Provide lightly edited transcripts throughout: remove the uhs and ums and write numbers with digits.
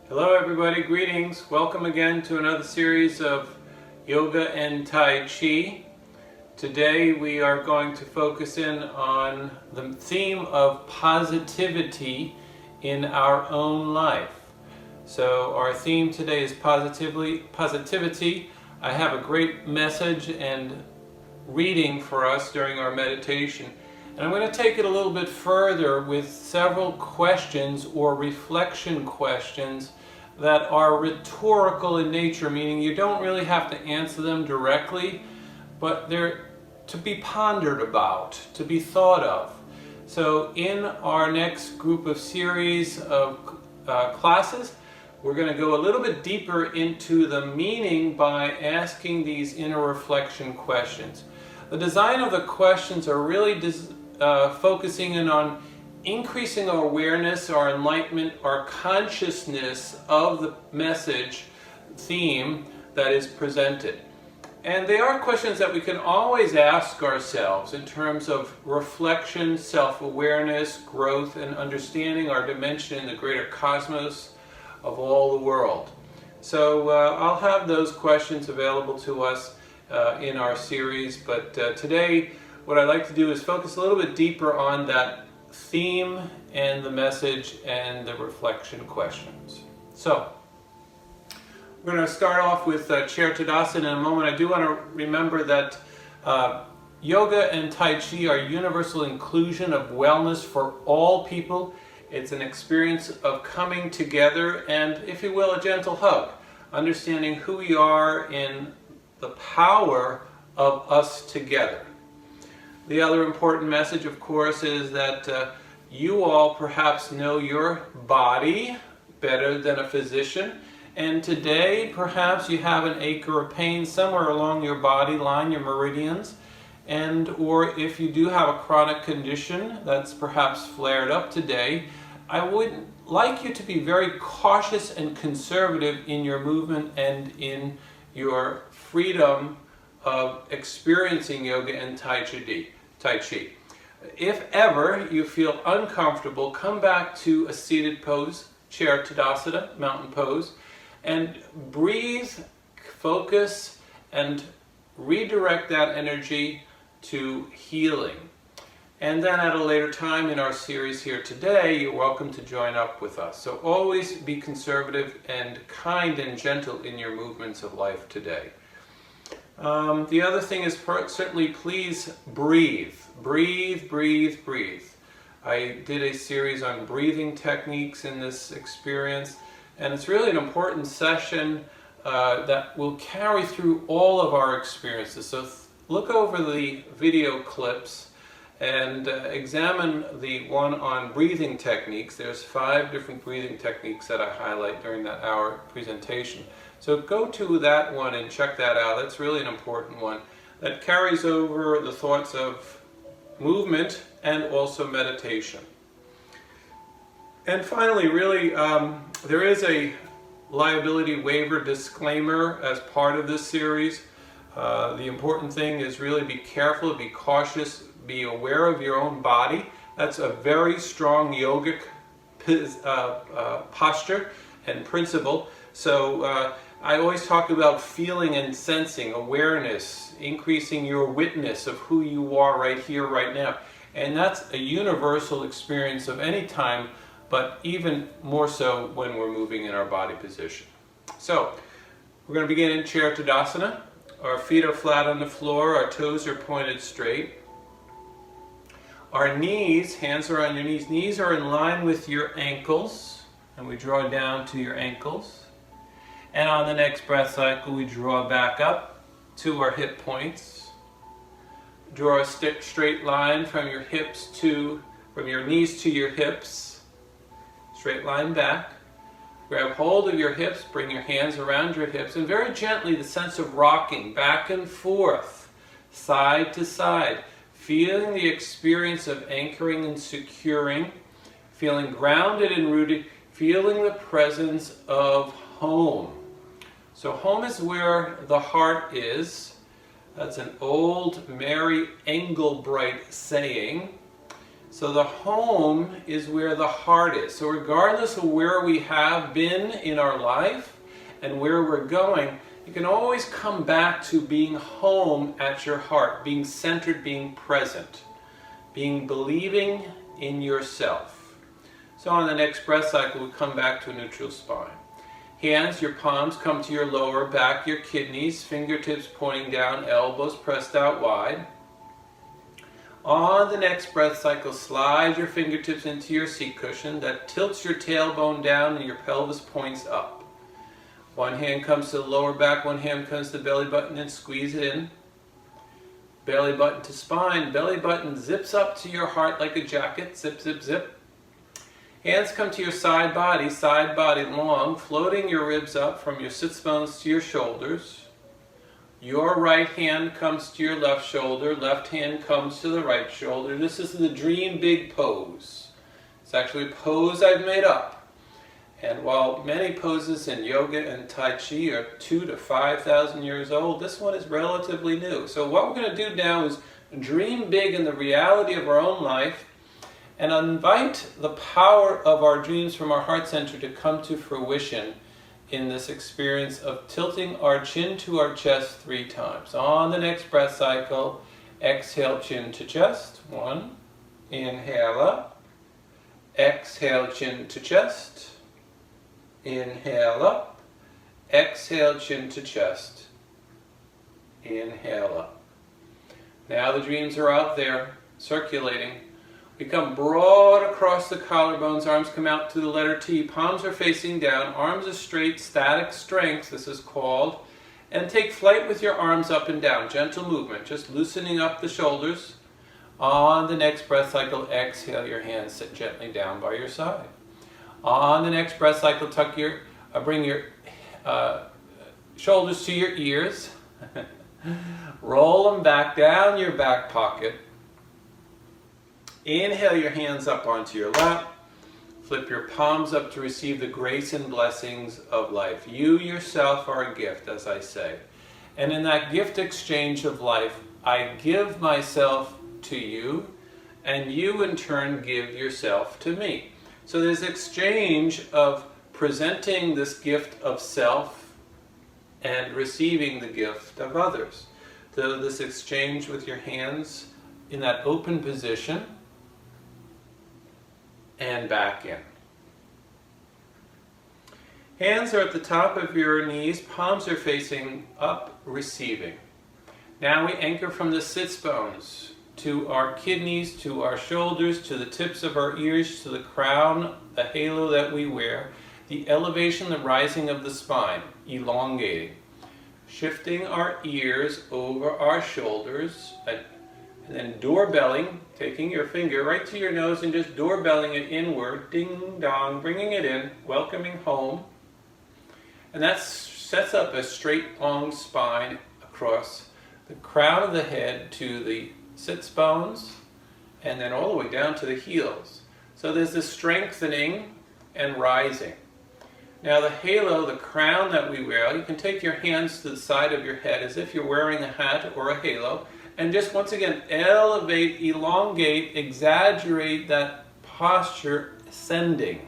Hello everybody, greetings. Welcome again to another series of Yoga and Tai Chi. Today we are going to focus in on the theme of positivity in our own life. So our theme today is positivity. I have a great message and reading for us during our meditation. And I'm going to take it a little bit further with several questions or reflection questions that are rhetorical in nature, meaning you don't really have to answer them directly, but they're to be pondered about, to be thought of. So in our next group of series of classes, we're going to go a little bit deeper into the meaning by asking these inner reflection questions. The design of the questions are really focusing in on increasing our awareness, our enlightenment, our consciousness of the message theme that is presented. And they are questions that we can always ask ourselves in terms of reflection, self-awareness, growth, and understanding our dimension in the greater cosmos of all the world. So I'll have those questions available to us in our series, but today what I'd like to do is focus a little bit deeper on that theme and the message and the reflection questions. So we're going to start off with Chair Tadasana in a moment. I do want to remember that yoga and Tai Chi are universal inclusion of wellness for all people. It's an experience of coming together and, if you will, a gentle hug, understanding who we are in the power of us together. The other important message, of course, is that you all perhaps know your body better than a physician, and today perhaps you have an ache or a pain somewhere along your body line, your meridians, and or if you do have a chronic condition that's perhaps flared up today, I would like you to be very cautious and conservative in your movement and in your freedom of experiencing yoga and Tai Chi. If ever you feel uncomfortable, come back to a seated pose, Chair Tadasana, mountain pose, and breathe, focus, and redirect that energy to healing. And then at a later time in our series here today, you're welcome to join up with us. So always be conservative and kind and gentle in your movements of life today. The other thing is certainly please breathe. Breathe, breathe, breathe. I did a series on breathing techniques in this experience, and it's really an important session that will carry through all of our experiences. So look over the video clips and examine the one on breathing techniques. There's 5 different breathing techniques that I highlight during that hour presentation. So go to that one and check that out. That's really an important one that carries over the thoughts of movement and also meditation. And finally, really, there is a liability waiver disclaimer as part of this series. The important thing is really be careful, be cautious, be aware of your own body. That's a very strong yogic posture and principle. So I always talk about feeling and sensing, awareness, increasing your witness of who you are right here, right now. And that's a universal experience of any time, but even more so when we're moving in our body position. So we're going to begin in Chair Tadasana. Our feet are flat on the floor, our toes are pointed straight. Our knees, hands are on your knees are in line with your ankles, and we draw down to your ankles. And on the next breath cycle, we draw back up to our hip points. Draw a straight line from your knees to your hips. Straight line back. Grab hold of your hips, bring your hands around your hips, and very gently the sense of rocking back and forth, side to side, feeling the experience of anchoring and securing, feeling grounded and rooted, feeling the presence of home. So home is where the heart is. That's an old Mary Engelbreit saying. So the home is where the heart is. So regardless of where we have been in our life and where we're going, you can always come back to being home at your heart, being centered, being present, being believing in yourself. So on the next breath cycle, we come back to a neutral spine. Hands, your palms come to your lower back, your kidneys, fingertips pointing down, elbows pressed out wide. On the next breath cycle, slide your fingertips into your seat cushion. That tilts your tailbone down and your pelvis points up. One hand comes to the lower back, one hand comes to the belly button and squeeze it in. Belly button to spine. Belly button zips up to your heart like a jacket. Zip, zip, zip. Hands come to your side body long, floating your ribs up from your sits bones to your shoulders. Your right hand comes to your left shoulder, left hand comes to the right shoulder. This is the Dream Big pose. It's actually a pose I've made up. And while many poses in yoga and Tai Chi are 2,000 to 5,000 years old, this one is relatively new. So what we're going to do now is dream big in the reality of our own life and invite the power of our dreams from our heart center to come to fruition in this experience of tilting our chin to our chest 3 times. On the next breath cycle, exhale chin to chest. 1. Inhale up. Exhale chin to chest. Inhale up. Exhale chin to chest. Inhale up. Now the dreams are out there circulating. We come broad across the collarbones, arms come out to the letter T, palms are facing down, arms are straight, static strength, this is called. And take flight with your arms up and down, gentle movement, just loosening up the shoulders. On the next breath cycle, exhale your hands, sit gently down by your side. On the next breath cycle, bring your shoulders to your ears. Roll them back down your back pocket. Inhale your hands up onto your lap. Flip your palms up to receive the grace and blessings of life. You yourself are a gift, as I say. And in that gift exchange of life, I give myself to you, and you in turn give yourself to me. So there's exchange of presenting this gift of self and receiving the gift of others. So this exchange with your hands in that open position, and back in. Hands are at the top of your knees, palms are facing up, receiving. Now we anchor from the sits bones to our kidneys, to our shoulders, to the tips of our ears, to the crown, the halo that we wear, the elevation, the rising of the spine, elongating. Shifting our ears over our shoulders, and then doorbelling, taking your finger right to your nose and just doorbelling it inward, ding dong, bringing it in, welcoming home. And that sets up a straight long spine across the crown of the head to the sits bones and then all the way down to the heels. So there's this strengthening and rising. Now the halo, the crown that we wear, you can take your hands to the side of your head as if you're wearing a hat or a halo, and just once again elevate, elongate, exaggerate that posture ascending.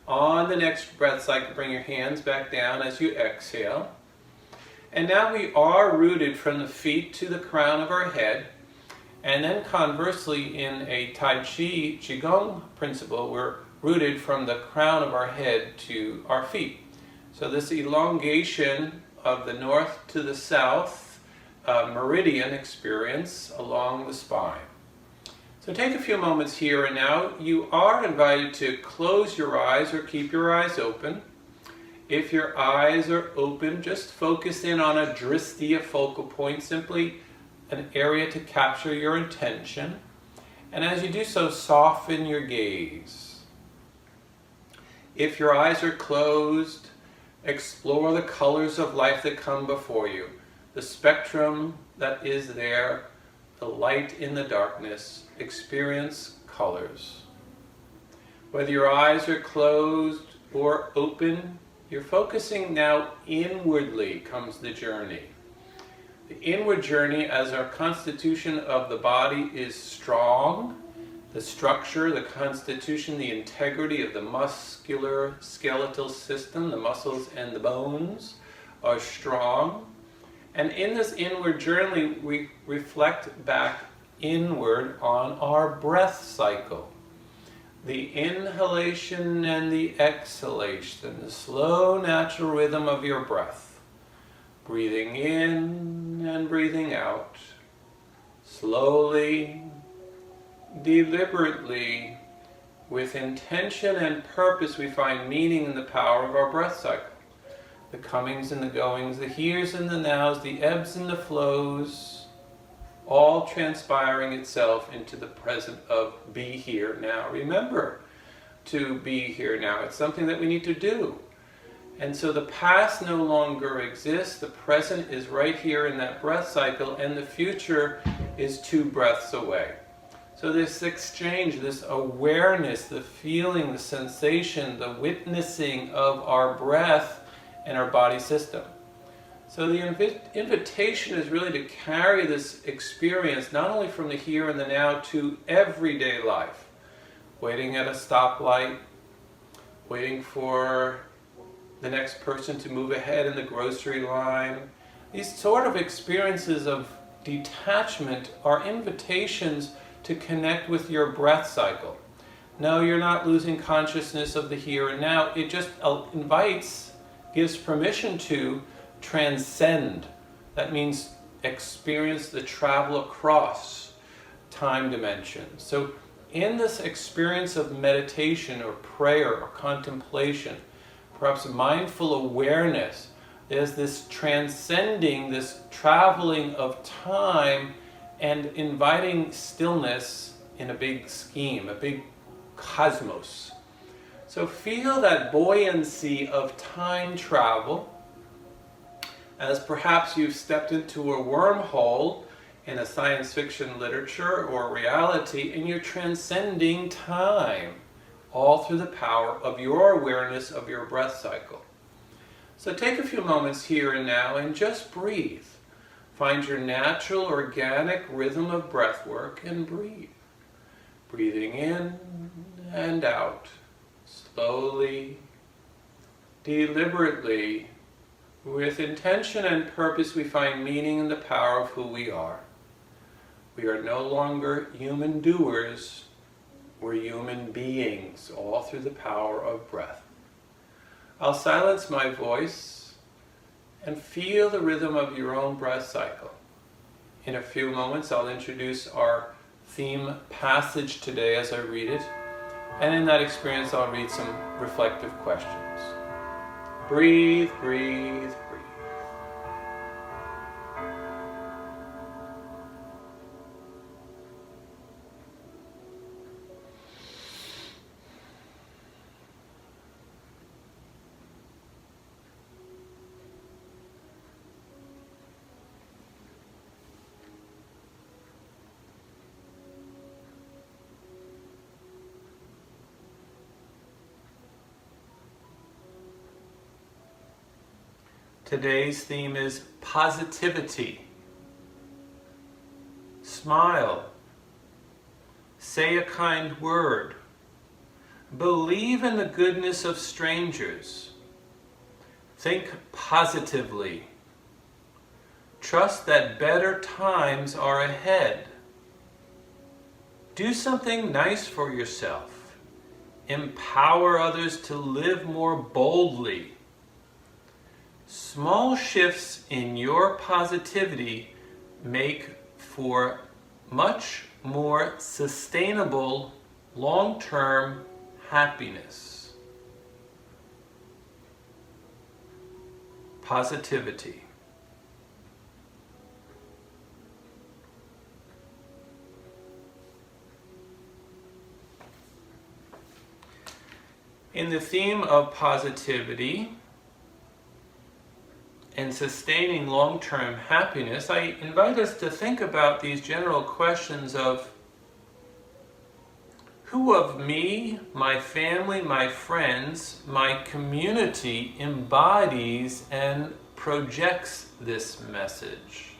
On the next breath cycle, bring your hands back down as you exhale. And now we are rooted from the feet to the crown of our head. And then conversely, in a Tai Chi Qigong principle, we're rooted from the crown of our head to our feet. So this elongation of the north to the south meridian experience along the spine. So take a few moments here and now. You are invited to close your eyes or keep your eyes open. If your eyes are open, just focus in on a drishti, a focal point, simply an area to capture your attention. And as you do so, soften your gaze. If your eyes are closed, explore the colors of life that come before you. The spectrum that is there, the light in the darkness, experience colors. Whether your eyes are closed or open, you're focusing now inwardly comes the journey. The inward journey, as our constitution of the body is strong, The structure, the constitution, the integrity of the muscular skeletal system, the muscles and the bones are strong. And in this inward journey, we reflect back inward on our breath cycle. The inhalation and the exhalation, the slow natural rhythm of your breath. Breathing in and breathing out. Slowly, deliberately, with intention and purpose, we find meaning in the power of our breath cycle. The comings and the goings, the heres and the nows, the ebbs and the flows, all transpiring itself into the present of be here now. Remember to be here now. It's something that we need to do. And so the past no longer exists. The present is right here in that breath cycle, and the future is 2 breaths away. So this exchange, this awareness, the feeling, the sensation, the witnessing of our breath and our body system. So the invitation is really to carry this experience not only from the here and the now to everyday life. Waiting at a stoplight, waiting for the next person to move ahead in the grocery line. These sort of experiences of detachment are invitations to connect with your breath cycle. No, you're not losing consciousness of the here and now. It just invites, gives permission to transcend. That means experience the travel across time dimensions. So in this experience of meditation or prayer or contemplation, perhaps mindful awareness, there's this transcending, this traveling of time and inviting stillness in a big scheme, a big cosmos. So feel that buoyancy of time travel as perhaps you've stepped into a wormhole in a science fiction literature or reality, and you're transcending time, all through the power of your awareness of your breath cycle. So take a few moments here and now and just breathe. Find your natural, organic rhythm of breath work and breathe. Breathing in and out, slowly, deliberately. With intention and purpose, we find meaning in the power of who we are. We are no longer human doers, we're human beings, all through the power of breath. I'll silence my voice and feel the rhythm of your own breath cycle. In a few moments, I'll introduce our theme passage today as I read it, and in that experience, I'll read some reflective questions. Breathe, breathe, breathe. Today's theme is positivity. Smile. Say a kind word. Believe in the goodness of strangers. Think positively. Trust that better times are ahead. Do something nice for yourself. Empower others to live more boldly. Small shifts in your positivity make for much more sustainable long-term happiness. Positivity. In the theme of positivity and sustaining long-term happiness, I invite us to think about these general questions of who of me, my family, my friends, my community embodies and projects this message?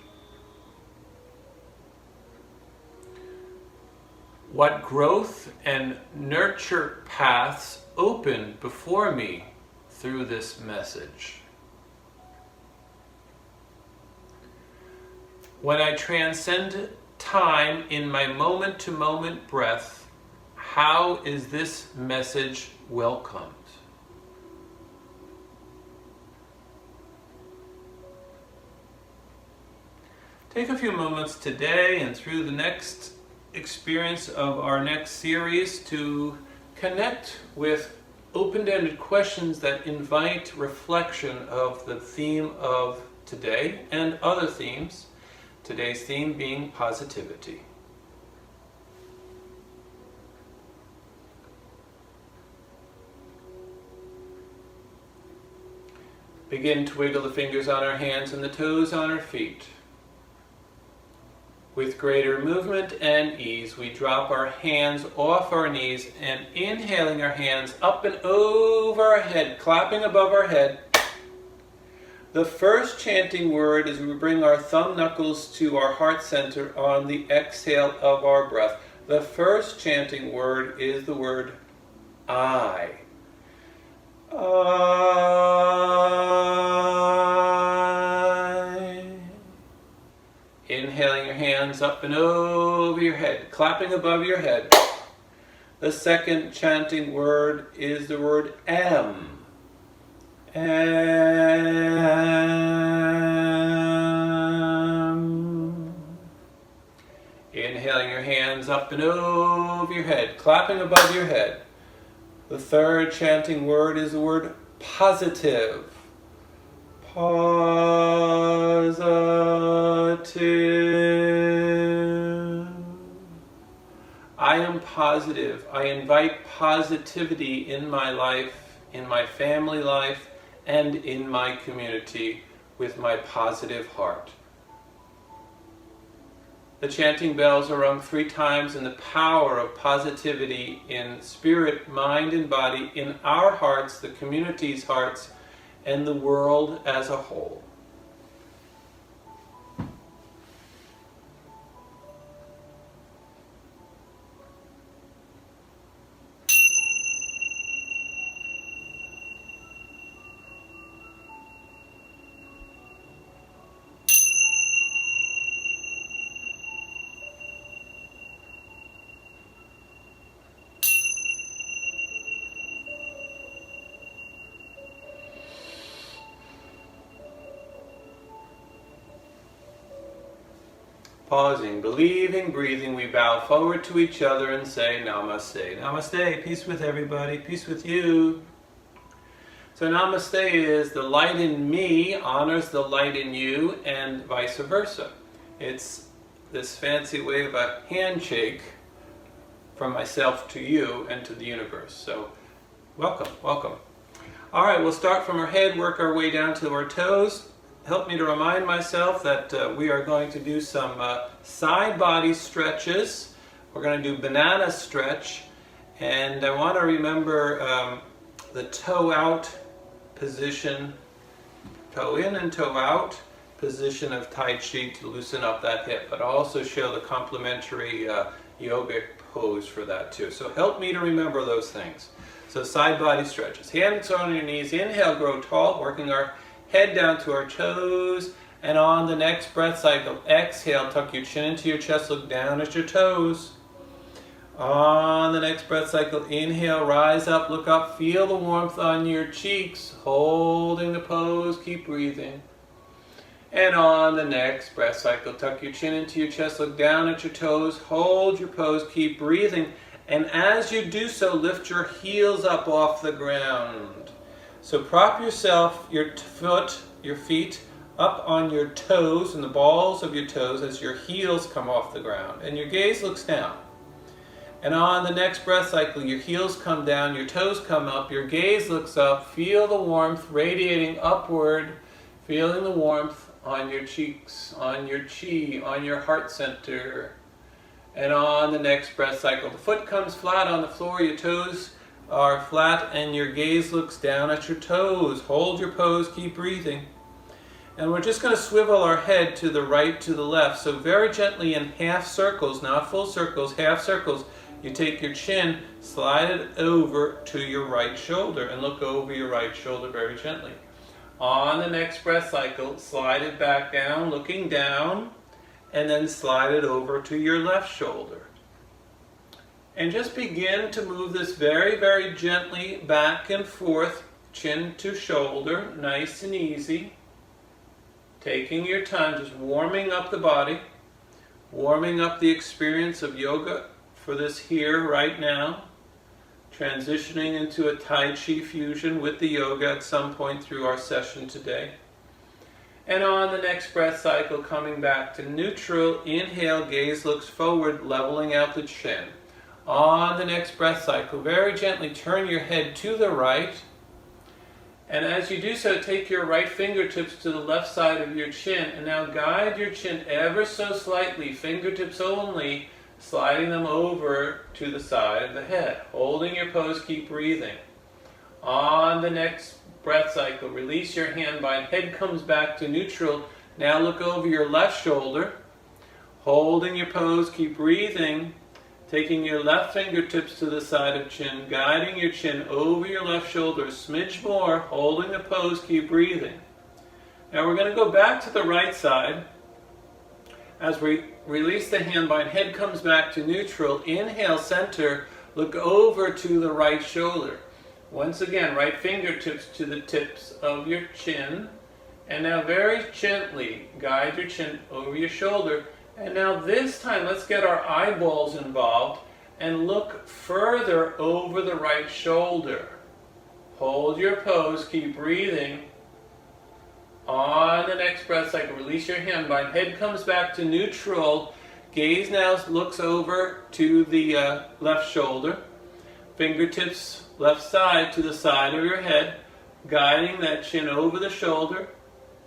What growth and nurture paths open before me through this message? When I transcend time in my moment-to-moment breath, how is this message welcomed? Take a few moments today and through the next experience of our next series to connect with open-ended questions that invite reflection of the theme of today and other themes. Today's theme being positivity. Begin to wiggle the fingers on our hands and the toes on our feet. With greater movement and ease, we drop our hands off our knees and inhaling our hands up and over our head, clapping above our head. The first chanting word is we bring our thumb knuckles to our heart center on the exhale of our breath. The first chanting word is the word I. Inhaling your hands up and over your head, clapping above your head. The second chanting word is the word am. Am. Inhaling your hands up and over your head, clapping above your head. The third chanting word is the word positive. Positive. I am positive. I invite positivity in my life, in my family life, and in my community with my positive heart. The chanting bells are rung 3 times, and the power of positivity in spirit, mind, and body in our hearts, the community's hearts, and the world as a whole. Pausing, believing, breathing, we bow forward to each other and say Namaste. Namaste, peace with everybody, peace with you. So Namaste is the light in me honors the light in you and vice versa. It's this fancy way of a handshake from myself to you and to the universe. So welcome, welcome. All right, we'll start from our head, work our way down to our toes. Help me to remind myself that we are going to do some side body stretches. We're going to do banana stretch, and I want to remember the toe out position, toe in and toe out position of Tai Chi to loosen up that hip, but also show the complementary yogic pose for that too. So help me to remember those things. So side body stretches. Hands on your knees, inhale, grow tall, working our head down to our toes, and on the next breath cycle, exhale, tuck your chin into your chest, look down at your toes. On the next breath cycle, inhale, rise up, look up, feel the warmth on your cheeks, holding the pose, keep breathing. And on the next breath cycle, tuck your chin into your chest, look down at your toes, hold your pose, keep breathing. And as you do so, lift your heels up off the ground. So prop yourself, your feet up on your toes and the balls of your toes as your heels come off the ground. And your gaze looks down. And on the next breath cycle, your heels come down, your toes come up, your gaze looks up, feel the warmth radiating upward, feeling the warmth on your cheeks, on your chi, on your heart center. And on the next breath cycle, the foot comes flat on the floor, your toes are flat, and your gaze looks down at your toes. Hold your pose, keep breathing. And we're just going to swivel our head to the right, to the left. So very gently in half circles, not full circles, half circles, you take your chin, slide it over to your right shoulder, and look over your right shoulder very gently. On the next breath cycle, slide it back down, looking down, and then slide it over to your left shoulder. And just begin to move this very, very gently back and forth, chin to shoulder, nice and easy. Taking your time, just warming up the body, warming up the experience of yoga for this here, right now. Transitioning into a Tai Chi fusion with the yoga at some point through our session today. And on the next breath cycle, coming back to neutral, inhale, gaze looks forward, leveling out the chin. On the next breath cycle, very gently turn your head to the right. And as you do so, take your right fingertips to the left side of your chin, and now guide your chin ever so slightly, fingertips only, sliding them over to the side of the head. Holding your pose, keep breathing. On the next breath cycle, release your hand bind, head comes back to neutral. Now look over your left shoulder. Holding your pose, keep breathing. Taking your left fingertips to the side of chin, guiding your chin over your left shoulder, a smidge more, holding the pose, keep breathing. Now we're going to go back to the right side. As we release the hand bind, head comes back to neutral, inhale, center, look over to the right shoulder. Once again, right fingertips to the tips of your chin, and now very gently guide your chin over your shoulder. And now this time, let's get our eyeballs involved and look further over the right shoulder. Hold your pose, keep breathing. On the next breath cycle, release your hand bind, head comes back to neutral, gaze now looks over to the left shoulder, fingertips left side to the side of your head, guiding that chin over the shoulder.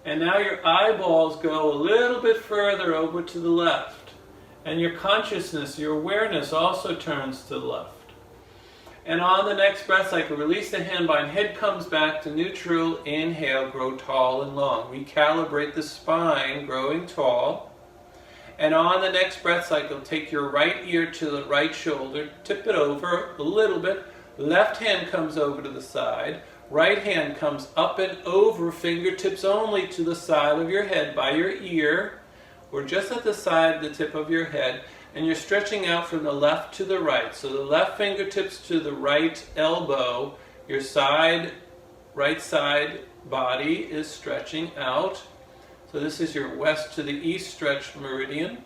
And now your eyeballs go a little bit further over to the left. And your consciousness, your awareness also turns to the left. And on the next breath cycle, release the hand bind, head comes back to neutral, inhale, grow tall and long. Recalibrate the spine, growing tall. And on the next breath cycle, take your right ear to the right shoulder, tip it over a little bit, left hand comes over to the side. Right hand comes up and over, fingertips only to the side of your head by your ear, or just at the side, the tip of your head, and you're stretching out from the left to the right. So the left fingertips to the right elbow, your side, right side body is stretching out. So this is your west to the east stretched meridian.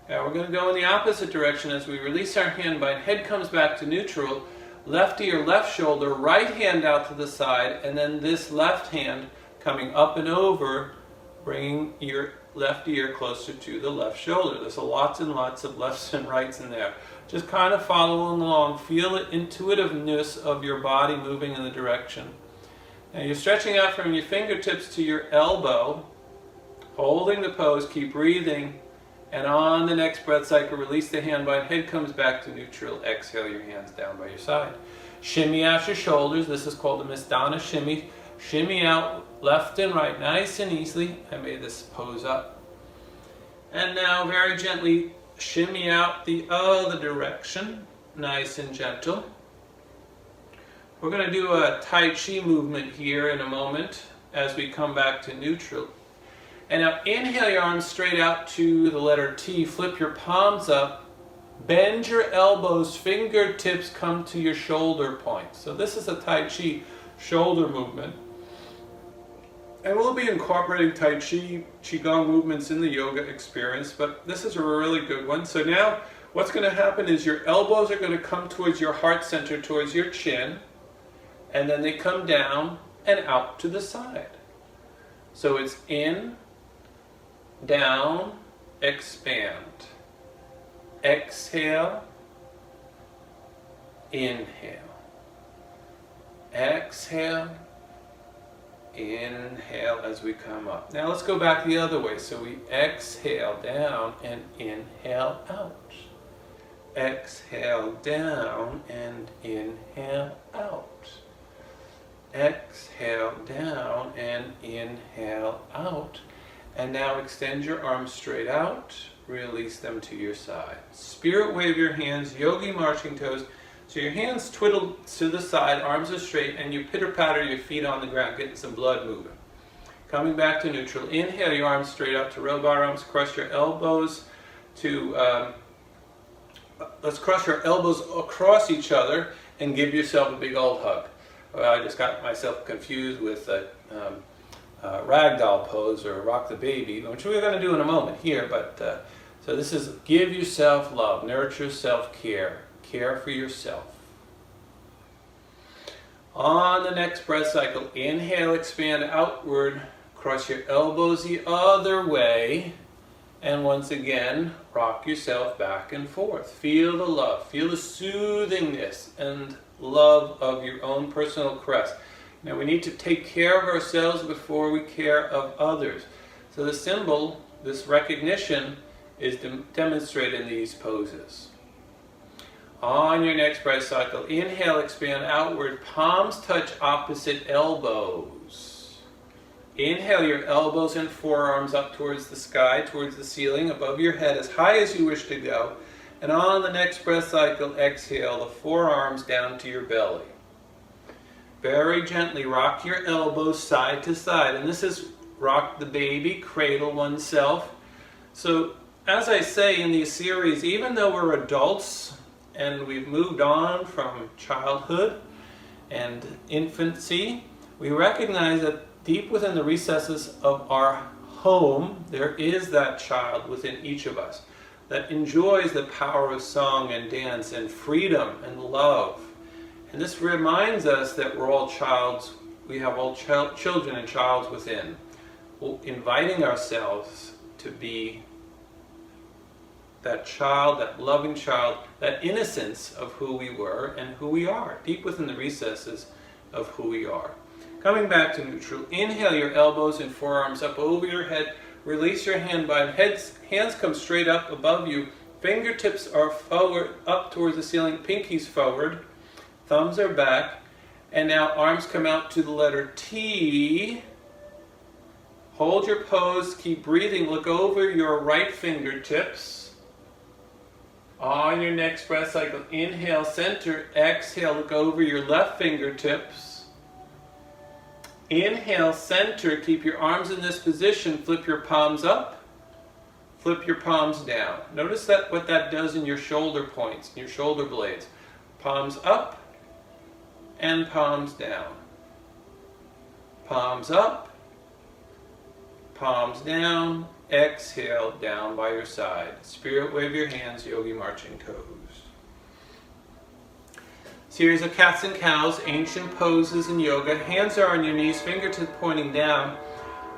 Now we're going to go in the opposite direction as we release our hand bind, head comes back to neutral, left ear, left shoulder, right hand out to the side, and then this left hand coming up and over, bringing your left ear closer to the left shoulder. There's lots and lots of lefts and rights in there. Just kind of following along. Feel the intuitiveness of your body moving in the direction. Now you're stretching out from your fingertips to your elbow, holding the pose, keep breathing. And on the next breath cycle, release the hand bind, head comes back to neutral, exhale your hands down by your side. Shimmy out your shoulders, this is called the Miss Donna shimmy. Shimmy out left and right, nice and easily. I made this pose up. And now very gently shimmy out the other direction, nice and gentle. We're going to do a Tai Chi movement here in a moment as we come back to neutral. And now inhale your arms straight out to the letter T, flip your palms up, bend your elbows, fingertips come to your shoulder points. So this is a Tai Chi shoulder movement. And we'll be incorporating Tai Chi, Qigong movements in the yoga experience, but this is a really good one. So now what's going to happen is your elbows are going to come towards your heart center, towards your chin, and then they come down and out to the side. So it's in, down, expand. Exhale, inhale. Exhale, inhale as we come up. Now let's go back the other way. So we exhale down and inhale out. Exhale down and inhale out. exhale down, and inhale out. And now extend your arms straight out, release them to your side. Spirit wave your hands, yogi marching toes. So your hands twiddle to the side, arms are straight, and you pitter-patter your feet on the ground, getting some blood moving. Coming back to neutral. Inhale your arms straight up to robot arms. Cross your elbows to, let's cross your elbows across each other and give yourself a big old hug. I just got myself confused with ragdoll pose or rock the baby, which we're going to do in a moment here. But so this is give yourself love, nurture self-care, care for yourself. On the next breath cycle, inhale, expand outward, cross your elbows the other way, and once again, rock yourself back and forth. Feel the love, feel the soothingness and love of your own personal caress. Now we need to take care of ourselves before we care of others. So the symbol, this recognition, is demonstrated in these poses. On your next breath cycle, inhale, expand outward, palms touch opposite elbows. Inhale your elbows and forearms up towards the sky, towards the ceiling, above your head, as high as you wish to go. And on the next breath cycle, exhale the forearms down to your belly. Very gently rock your elbows side to side. And this is rock the baby, cradle oneself. So as I say in these series, even though we're adults and we've moved on from childhood and infancy, we recognize that deep within the recesses of our home, there is that child within each of us that enjoys the power of song and dance and freedom and love. And this reminds us that we're all childs, we have all children and childs within, inviting ourselves to be that child, that loving child, that innocence of who we were and who we are, deep within the recesses of who we are. Coming back to neutral, inhale your elbows and forearms up over your head. Release your hand by hands come straight up above you. Fingertips are forward, up towards the ceiling, pinkies forward. Thumbs are back. And now arms come out to the letter T. Hold your pose, keep breathing. Look over your right fingertips. On your next breath cycle, inhale, center. Exhale, look over your left fingertips. Inhale, center, keep your arms in this position, flip your palms up, flip your palms down. Notice that what that does in your shoulder points, in your shoulder blades. Palms up and palms down. Palms up, palms down, exhale, down by your side. Spirit wave your hands, yogi marching toes. Series of cats and cows, ancient poses in yoga. Hands are on your knees, fingertips pointing down.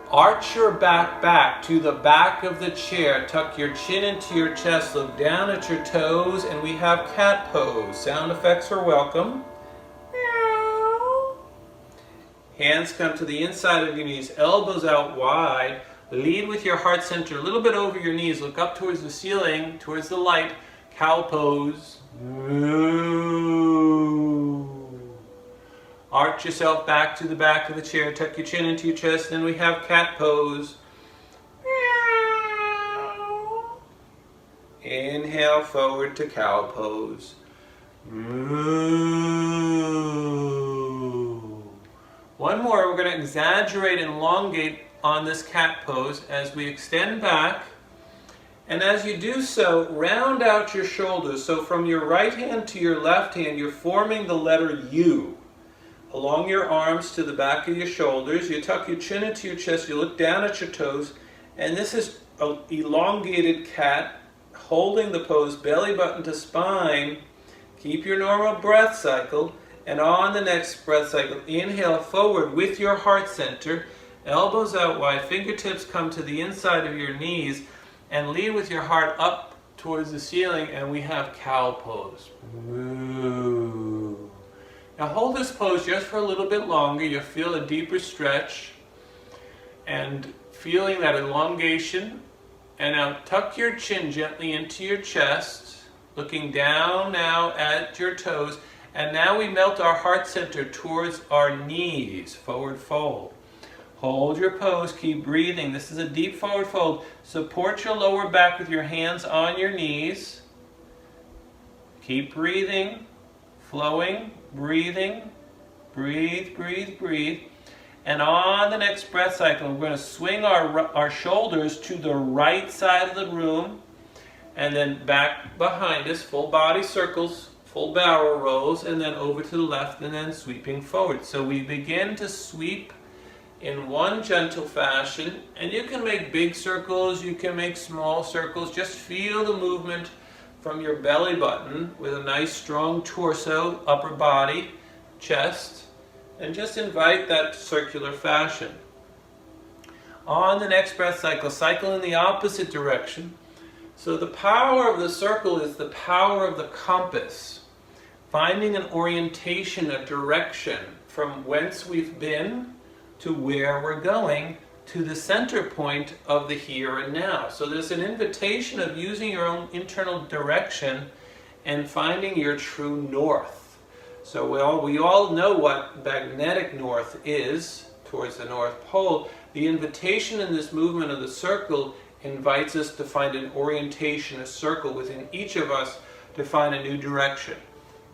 Arch your back to the back of the chair. Tuck your chin into your chest. Look down at your toes, and we have cat pose. Sound effects are welcome. Meow. Hands come to the inside of your knees, elbows out wide. Lead with your heart center a little bit over your knees. Look up towards the ceiling, towards the light. Cow pose. Arch yourself back to the back of the chair. Tuck your chin into your chest. Then we have cat pose. Inhale forward to cow pose. One more. We're going to exaggerate and elongate on this cat pose as we extend back. And as you do so, round out your shoulders. So from your right hand to your left hand, you're forming the letter U. Along your arms to the back of your shoulders, you tuck your chin into your chest, you look down at your toes, and this is an elongated cat, holding the pose, belly button to spine. Keep your normal breath cycle, and on the next breath cycle, inhale forward with your heart center, elbows out wide, fingertips come to the inside of your knees, and lead with your heart up towards the ceiling, and we have cow pose. Woo. Now hold this pose just for a little bit longer. You'll feel a deeper stretch and feeling that elongation. And now tuck your chin gently into your chest, looking down now at your toes, And now we melt our heart center towards our knees, forward fold. Hold your pose, keep breathing. This is a deep forward fold. Support your lower back with your hands on your knees. Keep breathing, flowing, breathing. Breathe, breathe, breathe. And on the next breath cycle, we're going to swing our shoulders to the right side of the room, and then back behind us, full body circles, full barrel rolls, and then over to the left, and then sweeping forward. So we begin to sweep in one gentle fashion, and you can make big circles, you can make small circles. Just feel the movement from your belly button with a nice strong torso, upper body, chest, and just invite that circular fashion. On the next breath cycle, cycle in the opposite direction. So the power of the circle is the power of the compass. Finding an orientation, a direction from whence we've been to where we're going, to the center point of the here and now. So there's an invitation of using your own internal direction and finding your true north. So we all know what magnetic north is, towards the North Pole. The invitation in this movement of the circle invites us to find an orientation, a circle within each of us to find a new direction,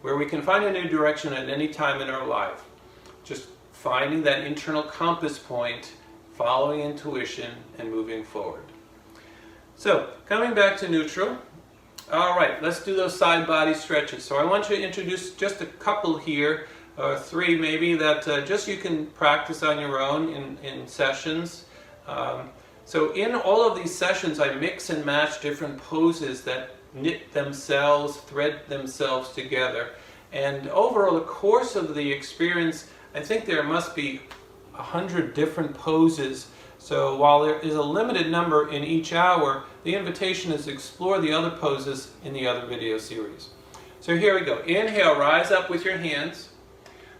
where we can find a new direction at any time in our life. Just finding that internal compass point, following intuition, and moving forward. So, coming back to neutral. All right, let's do those side body stretches. So I want you to introduce just a couple here, or three maybe, that just you can practice on your own in sessions. So in all of these sessions, I mix and match different poses that knit themselves, thread themselves together. And over the course of the experience, I think there must be 100 different poses. So while there is a limited number in each hour, the invitation is to explore the other poses in the other video series. So here we go. Inhale, rise up with your hands.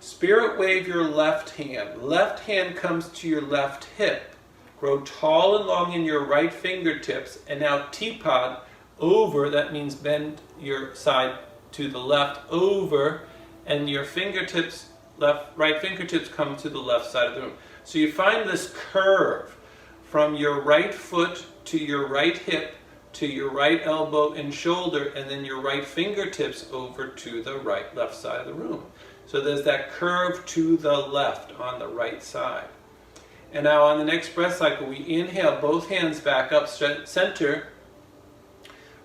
Spirit wave your left hand. Left hand comes to your left hip. Grow tall and long in your right fingertips. And now teapot over, that means bend your side to the left over, and your fingertips, right fingertips come to the left side of the room. So you find this curve from your right foot to your right hip to your right elbow and shoulder, and then your right fingertips over to the left side of the room. So there's that curve to the left on the right side. And now on the next breath cycle, we inhale, both hands back up center,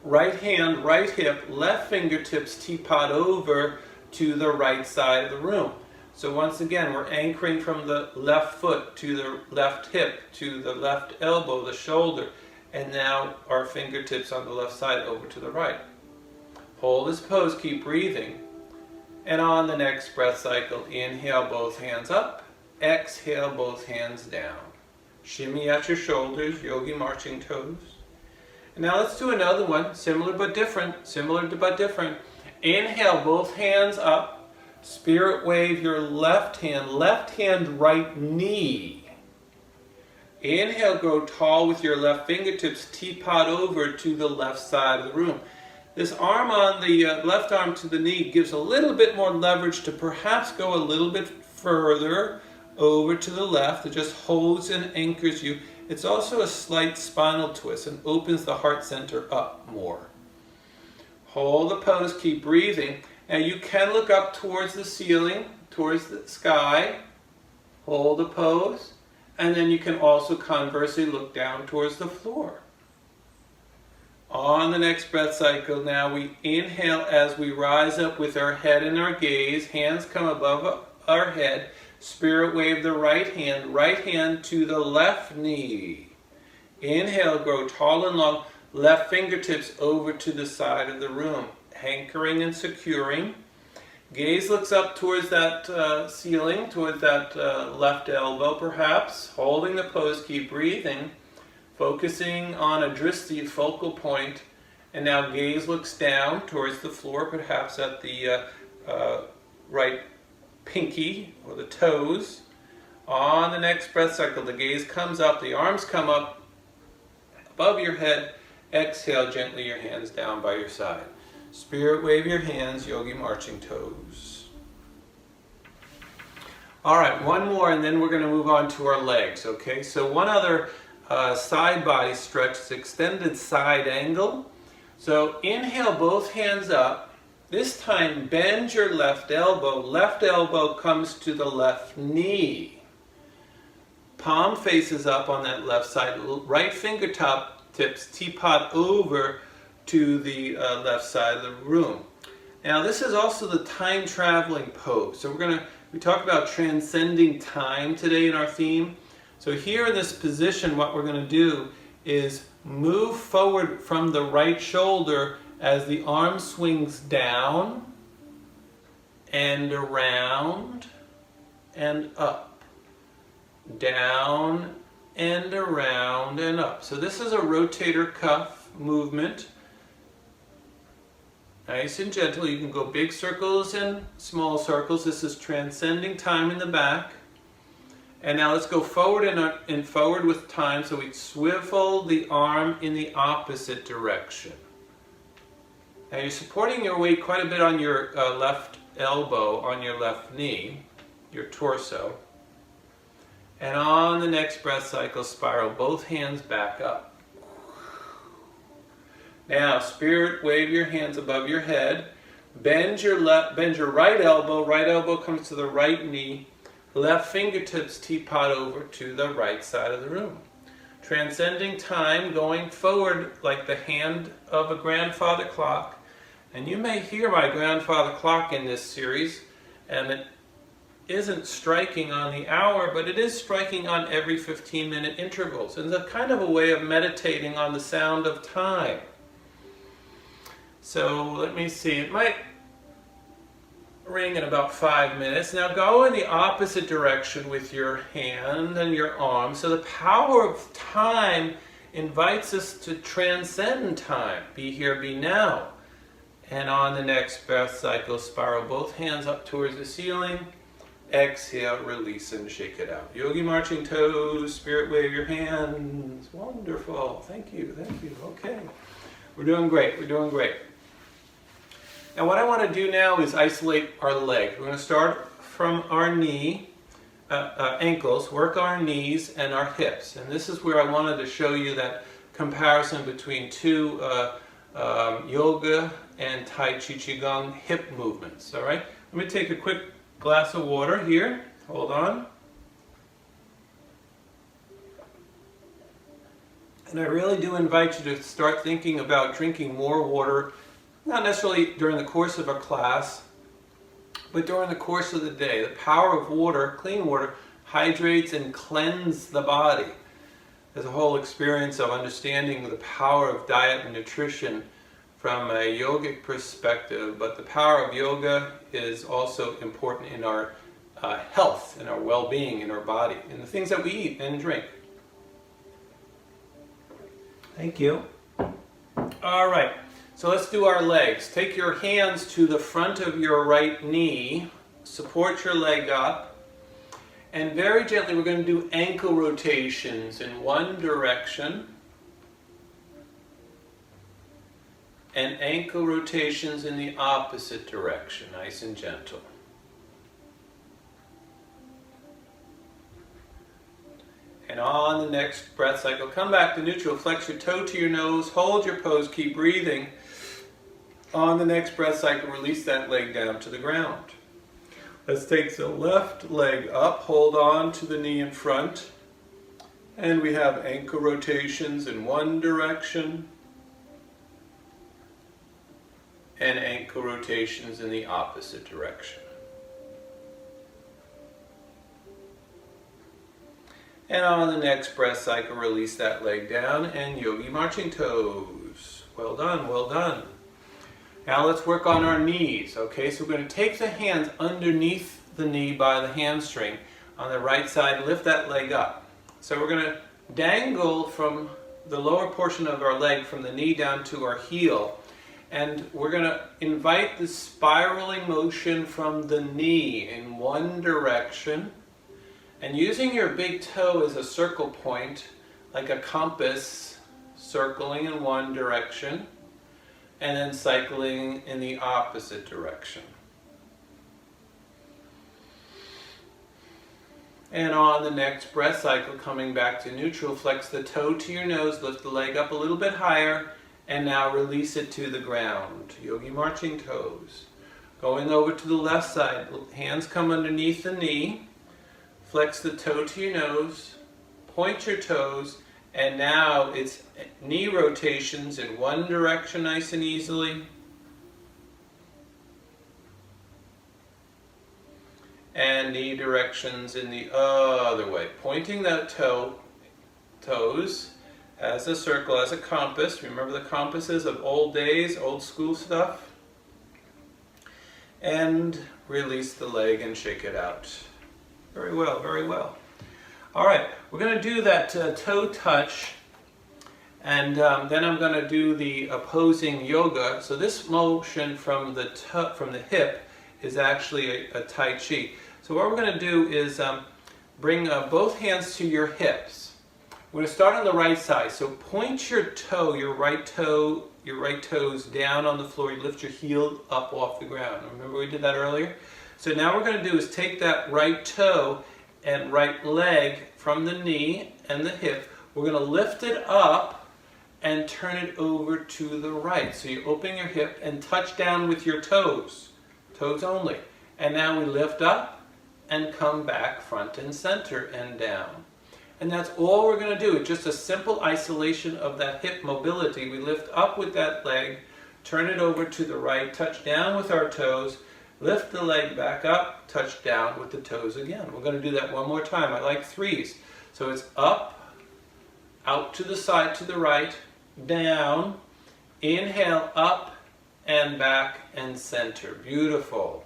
right hand, right hip, left fingertips teapot over to the right side of the room. So once again, we're anchoring from the left foot to the left hip, to the left elbow, the shoulder, and now our fingertips on the left side over to the right. Hold this pose, keep breathing. And on the next breath cycle, inhale, both hands up, exhale, both hands down. Shimmy at your shoulders, yogi marching toes. And now let's do another one, similar but different, Inhale, both hands up. Spirit wave your left hand, right knee. Inhale, grow tall with your left fingertips, teapot over to the left side of the room. This arm on the left arm to the knee gives a little bit more leverage to perhaps go a little bit further over to the left. It just holds and anchors you. It's also a slight spinal twist and opens the heart center up more. Hold the pose, keep breathing. Now you can look up towards the ceiling, towards the sky. Hold the pose. And then you can also conversely look down towards the floor. On the next breath cycle, now we inhale as we rise up with our head and our gaze. Hands come above our head. Spirit wave the right hand to the left knee. Inhale, grow tall and long. Left fingertips over to the side of the room, anchoring and securing. Gaze looks up towards that ceiling, towards that left elbow perhaps. Holding the pose, keep breathing. Focusing on a drishti, focal point. And now gaze looks down towards the floor, perhaps at the right pinky or the toes. On the next breath cycle, the gaze comes up, the arms come up above your head. Exhale gently, your hands down by your side. Spirit wave your hands, yogi marching toes. All right, one more and then we're going to move on to our legs, okay? So one other side body stretch is extended side angle. So inhale, both hands up. This time bend your left elbow comes to the left knee. Palm faces up on that left side, right fingertip tips teapot over to the left side of the room. Now this is also the time traveling pose. So we talked about transcending time today in our theme. So here in this position, what we're going to do is move forward from the right shoulder as the arm swings down and around and up. Down and around and up. So this is a rotator cuff movement. Nice and gentle. You can go big circles and small circles. This is transcending time in the back. And now let's go forward and forward with time. So we swivel the arm in the opposite direction. Now you're supporting your weight quite a bit on your left elbow, on your left knee, your torso. And on the next breath cycle, spiral both hands back up. Now, spirit, wave your hands above your head. Bend your right elbow comes to the right knee. Left fingertips teapot over to the right side of the room. Transcending time, going forward like the hand of a grandfather clock. And you may hear my grandfather clock in this series, and it isn't striking on the hour, but it is striking on every 15-minute intervals. And it's kind of a way of meditating on the sound of time. So let me see, it might ring in about 5 minutes. Now go in the opposite direction with your hand and your arm. So the power of time invites us to transcend time. Be here, be now. And on the next breath cycle, spiral both hands up towards the ceiling. Exhale, release and shake it out. Yogi marching toes, spirit wave your hands. Wonderful. Thank you, thank you. Okay. We're doing great, we're doing great. Now what I want to do now is isolate our leg. We're going to start from our knee, ankles, work our knees and our hips. And this is where I wanted to show you that comparison between two yoga and Tai Chi Qigong hip movements. All right? Let me take a quick glass of water here. Hold on. And I really do invite you to start thinking about drinking more water, not necessarily during the course of a class, but during the course of the day. The power of water, clean water, hydrates and cleanses the body. There's a whole experience of understanding the power of diet and nutrition from a yogic perspective, but the power of yoga is also important in our health, in our well-being, in our body, in the things that we eat and drink. Thank you. All right, so let's do our legs. Take your hands to the front of your right knee, support your leg up, and very gently we're going to do ankle rotations in one direction and ankle rotations in the opposite direction, nice and gentle. And on the next breath cycle, come back to neutral, flex your toe to your nose, hold your pose, keep breathing. On the next breath cycle, release that leg down to the ground. Let's take the left leg up, hold on to the knee in front, and we have ankle rotations in one direction and ankle rotations in the opposite direction. And on the next breath cycle, release that leg down and yogi marching toes. Well done, well done. Now let's work on our knees, okay? So we're going to take the hands underneath the knee by the hamstring on the right side, lift that leg up. So we're going to dangle from the lower portion of our leg from the knee down to our heel. And we're going to invite the spiraling motion from the knee in one direction. And using your big toe as a circle point, like a compass, circling in one direction, and then cycling in the opposite direction. And on the next breath cycle, coming back to neutral, flex the toe to your nose, lift the leg up a little bit higher, and now release it to the ground. Yogi marching toes. Going over to the left side, hands come underneath the knee, flex the toe to your nose, point your toes, and now it's knee rotations in one direction nice and easily. And knee directions in the other way. Pointing that toes as a circle, as a compass. Remember the compasses of old days, old school stuff? And release the leg and shake it out. Very well, very well. All right, we're going to do that toe touch, and then I'm going to do the opposing yoga. So this motion from the hip is actually a Tai Chi. So what we're going to do is bring both hands to your hips. We're going to start on the right side. So point your toe, your right toes down on the floor. You lift your heel up off the ground. Remember we did that earlier? So now what we're going to do is take that right toe and right leg from the knee and the hip. We're going to lift it up and turn it over to the right. So you open your hip and touch down with your toes. Toes only. And now we lift up and come back front and center and down. And that's all we're going to do. Just a simple isolation of that hip mobility. We lift up with that leg, turn it over to the right, touch down with our toes, lift the leg back up, touch down with the toes again. We're going to do that one more time. I like threes. So it's up, out to the side to the right, down, inhale, up and back and center. Beautiful.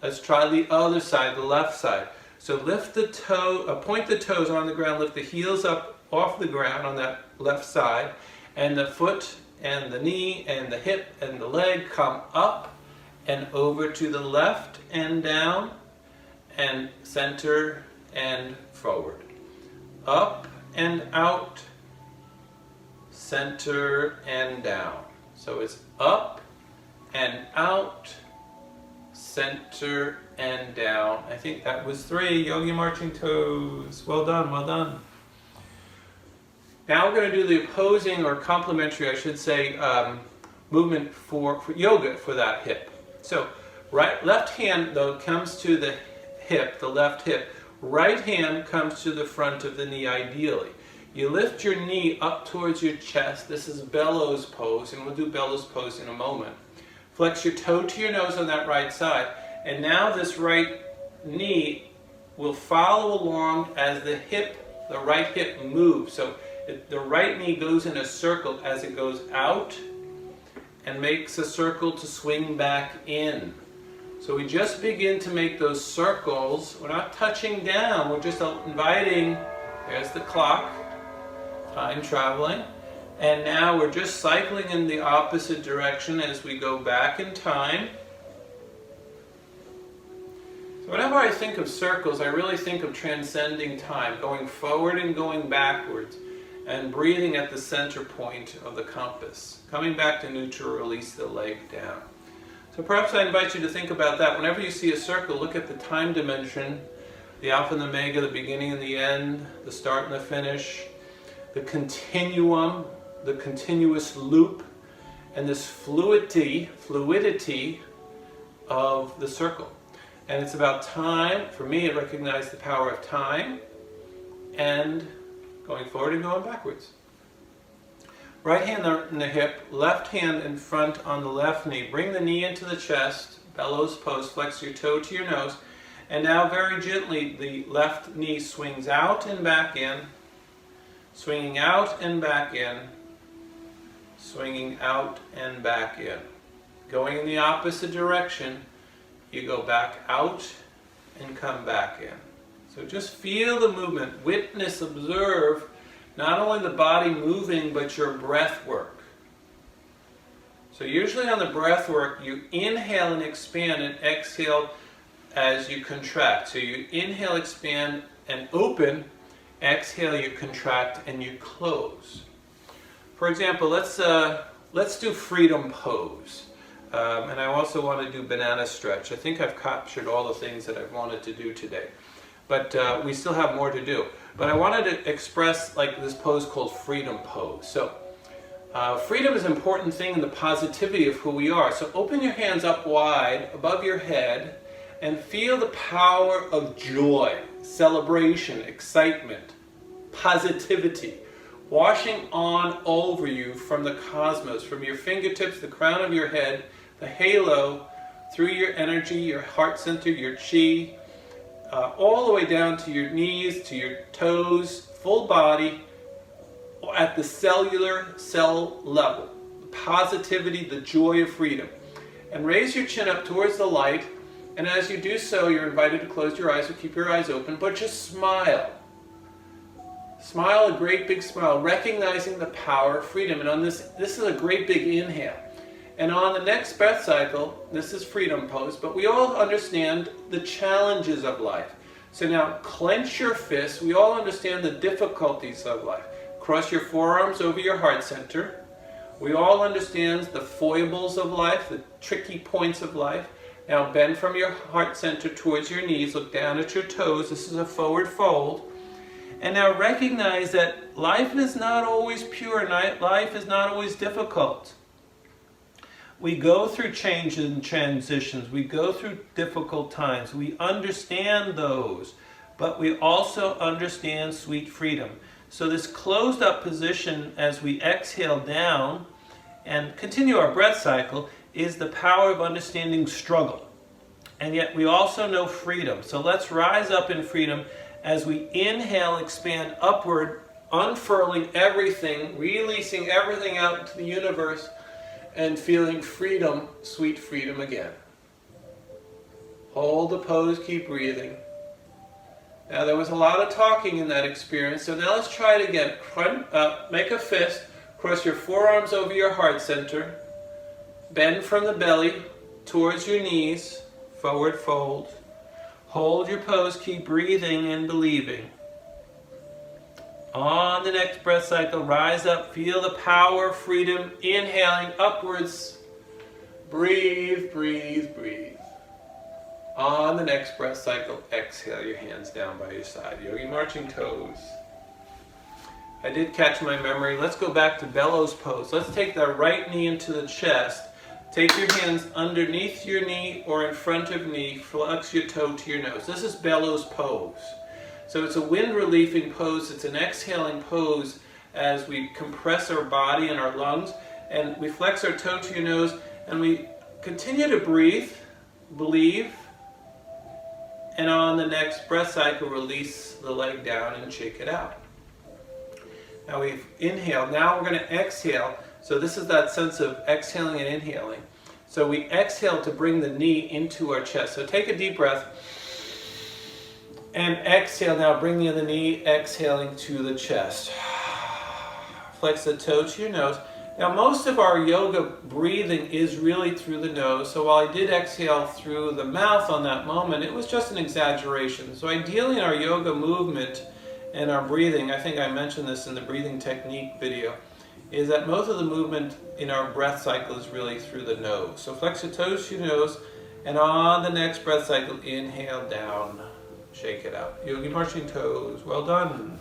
Let's try the other side, the left side. So lift the toe, point the toes on the ground, lift the heels up off the ground on that left side, and the foot and the knee and the hip and the leg come up and over to the left and down and center and forward. Up and out, center and down. So it's up and out, center and down. I think that was 3 yogi marching toes. Well done, well done. Now we're going to do the opposing, or complementary, I should say, movement for yoga for that hip. So left hand though comes to the hip, the left hip. Right hand comes to the front of the knee ideally. You lift your knee up towards your chest. This is bellows pose, and we'll do bellows pose in a moment. Flex your toe to your nose on that right side. And now this right knee will follow along as the right hip moves. So the right knee goes in a circle as it goes out and makes a circle to swing back in. So we just begin to make those circles. We're not touching down. We're just inviting, there's the clock, time traveling. And now we're just cycling in the opposite direction as we go back in time. So whenever I think of circles, I really think of transcending time, going forward and going backwards, and breathing at the center point of the compass. Coming back to neutral, release the leg down. So perhaps I invite you to think about that. Whenever you see a circle, look at the time dimension, the alpha and the omega, the beginning and the end, the start and the finish, the continuum, the continuous loop, and this fluidity of the circle. And it's about time. For me, it recognized the power of time and going forward and going backwards. Right hand in the hip, left hand in front on the left knee. Bring the knee into the chest, bellows pose, flex your toe to your nose. And now very gently, the left knee swings out and back in, swinging out and back in, swinging out and back in. Going in the opposite direction, you go back out and come back in. So just feel the movement, witness, observe, not only the body moving, but your breath work. So usually on the breath work, you inhale and expand and exhale as you contract. So you inhale, expand, and open. Exhale, you contract, and you close. For example, let's do freedom pose. And I also want to do banana stretch. I think I've captured all the things that I've wanted to do today. but we still have more to do. But I wanted to express like this pose called freedom pose. So freedom is an important thing in the positivity of who we are. So open your hands up wide above your head and feel the power of joy, celebration, excitement, positivity, washing on over you from the cosmos, from your fingertips, the crown of your head, the halo, through your energy, your heart center, your chi, all the way down to your knees, to your toes, full body, at the cellular cell level. The positivity, the joy of freedom. And raise your chin up towards the light, and as you do so, you're invited to close your eyes or keep your eyes open, but just smile. Smile a great big smile, recognizing the power of freedom. And on this is a great big inhale. And on the next breath cycle, this is freedom pose, but we all understand the challenges of life. So now clench your fists. We all understand the difficulties of life. Cross your forearms over your heart center. We all understand the foibles of life, the tricky points of life. Now bend from your heart center towards your knees. Look down at your toes. This is a forward fold. And now recognize that life is not always pure. Life is not always difficult. We go through changes and transitions. We go through difficult times. We understand those, but we also understand sweet freedom. So this closed up position as we exhale down and continue our breath cycle is the power of understanding struggle. And yet we also know freedom. So let's rise up in freedom as we inhale, expand upward, unfurling everything, releasing everything out into the universe, and feeling freedom, sweet freedom again. Hold the pose, keep breathing. Now there was a lot of talking in that experience, so now let's try it again. Make a fist, cross your forearms over your heart center, bend from the belly towards your knees, forward fold. Hold your pose, keep breathing and believing. On the next breath cycle, rise up, feel the power of freedom, inhaling upwards. Breathe, breathe, breathe. On the next breath cycle, exhale your hands down by your side. Yogi marching toes. I did catch my memory. Let's go back to bellows pose. Let's take that right knee into the chest. Take your hands underneath your knee or in front of knee. Flex your toe to your nose. This is bellows pose. So it's a wind relieving pose. It's an exhaling pose as we compress our body and our lungs, and we flex our toe to your nose, and we continue to breathe, believe, and on the next breath cycle, release the leg down and shake it out. Now we've inhaled. Now we're going to exhale. So this is that sense of exhaling and inhaling. So we exhale to bring the knee into our chest. So take a deep breath. And exhale now, bring the other knee, exhaling to the chest. Flex the toe to your nose. Now most of our yoga breathing is really through the nose. So while I did exhale through the mouth on that moment, it was just an exaggeration. So ideally in our yoga movement and our breathing, I think I mentioned this in the breathing technique video, is that most of the movement in our breath cycle is really through the nose. So flex your toes to your nose, and on the next breath cycle, inhale down. Shake it out. Yogi marching toes. Well done.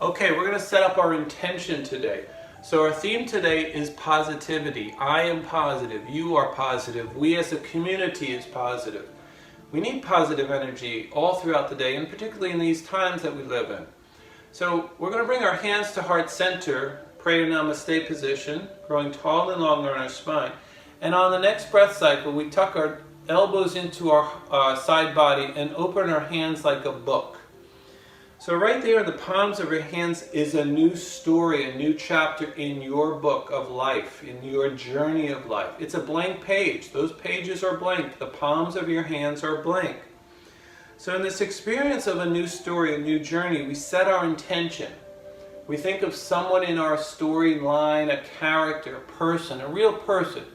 Okay, we're going to set up our intention today. So our theme today is positivity. I am positive. You are positive. We as a community is positive. We need positive energy all throughout the day, and particularly in these times that we live in. So we're going to bring our hands to heart center, pray to namaste position, growing tall and longer on our spine. And on the next breath cycle, we tuck our elbows into our side body and open our hands like a book. So right there in the palms of your hands is a new story, a new chapter in your book of life, in your journey of life. It's a blank page. Those pages are blank. The palms of your hands are blank. So in this experience of a new story, a new journey, we set our intention. We think of someone in our storyline, a character, a person, a real person.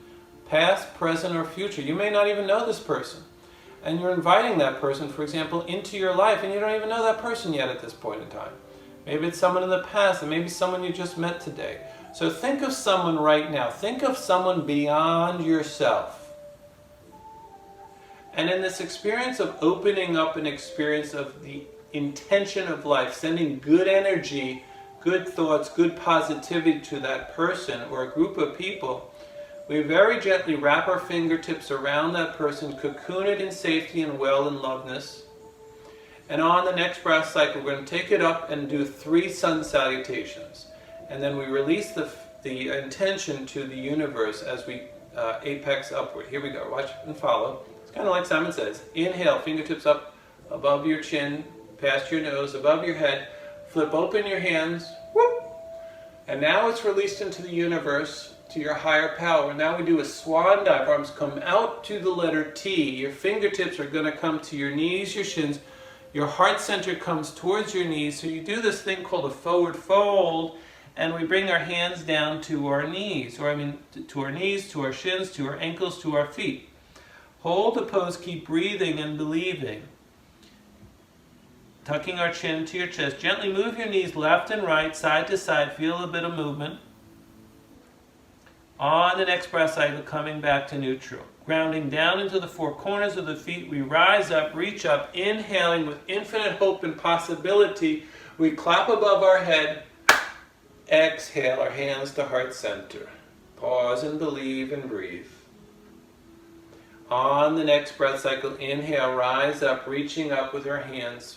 Past, present, or future. You may not even know this person. And you're inviting that person, for example, into your life, and you don't even know that person yet at this point in time. Maybe it's someone in the past, and maybe someone you just met today. So think of someone right now. Think of someone beyond yourself. And in this experience of opening up an experience of the intention of life, sending good energy, good thoughts, good positivity to that person or a group of people, we very gently wrap our fingertips around that person, cocoon it in safety and well and loveness. And on the next breath cycle, we're going to take it up and do 3 sun salutations. And then we release the intention to the universe as we apex upward. Here we go. Watch and follow. It's kind of like Simon says. Inhale, fingertips up above your chin, past your nose, above your head. Flip open your hands. Whoop. And now it's released into the universe, to your higher power. Now we do a swan dive. Arms come out to the letter T. Your fingertips are going to come to your knees, your shins. Your heart center comes towards your knees. So you do this thing called a forward fold, and we bring our hands down to our knees, to our knees, to our shins, to our ankles, to our feet. Hold the pose, keep breathing and believing. Tucking our chin to your chest. Gently move your knees left and right, side to side. Feel a bit of movement. On the next breath cycle, coming back to neutral. Grounding down into the 4 corners of the feet, we rise up, reach up, inhaling with infinite hope and possibility. We clap above our head. Exhale, our hands to heart center. Pause and believe and breathe. On the next breath cycle, inhale, rise up, reaching up with our hands,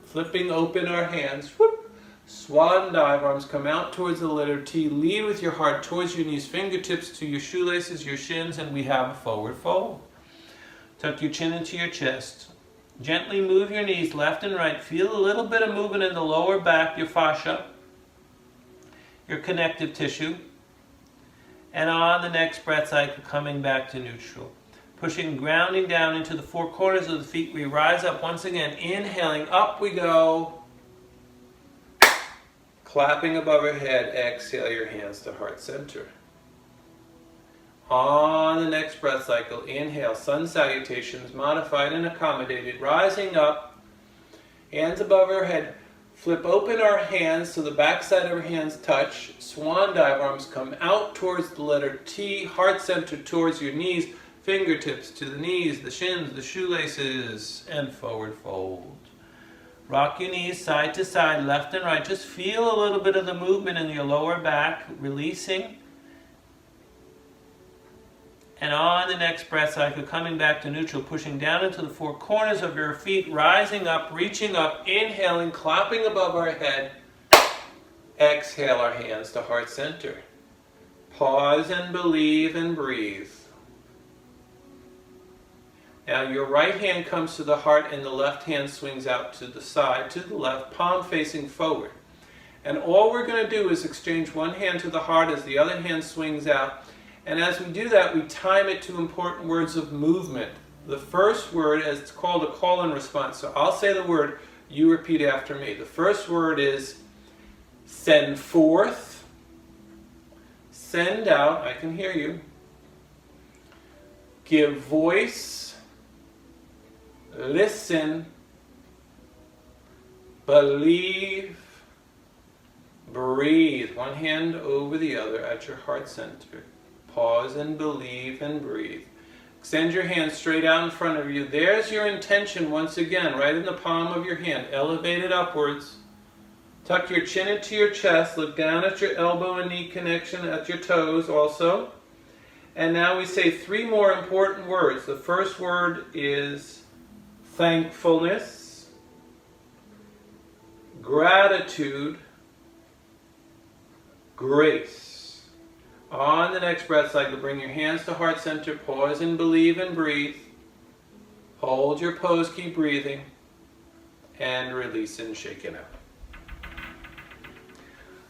flipping open our hands. Whoop. Swan dive, arms come out towards the letter T. Lead with your heart towards your knees, fingertips to your shoelaces, your shins, and we have a forward fold. Tuck your chin into your chest. Gently move your knees left and right. Feel a little bit of movement in the lower back, your fascia, your connective tissue. And on the next breath cycle, coming back to neutral. Pushing, grounding down into the 4 corners of the feet, we rise up once again. Inhaling, up we go. Clapping above our head, exhale your hands to heart center. On the next breath cycle, inhale, sun salutations, modified and accommodated, rising up, hands above our head. Flip open our hands so the backside of our hands touch. Swan dive, arms come out towards the letter T, heart center towards your knees, fingertips to the knees, the shins, the shoelaces, and forward fold. Rock your knees side to side, left and right. Just feel a little bit of the movement in your lower back, releasing. And on the next breath cycle, coming back to neutral, pushing down into the 4 corners of your feet, rising up, reaching up, inhaling, clapping above our head. Exhale our hands to heart center. Pause and believe and breathe. Now your right hand comes to the heart and the left hand swings out to the side, to the left, palm facing forward. And all we're going to do is exchange one hand to the heart as the other hand swings out. And as we do that, we time it to important words of movement. The first word, as it's called, a call and response. So I'll say the word, you repeat after me. The first word is send forth, send out, I can hear you, give voice, listen, believe, breathe. One hand over the other at your heart center. Pause and believe and breathe. Extend your hand straight out in front of you. There's your intention once again, right in the palm of your hand. Elevate it upwards. Tuck your chin into your chest. Look down at your elbow and knee connection, at your toes also. And now we say 3 more important words. The first word is thankfulness, gratitude, grace. On the next breath cycle, bring your hands to heart center, pause and believe and breathe. Hold your pose, keep breathing, and release and shake it out.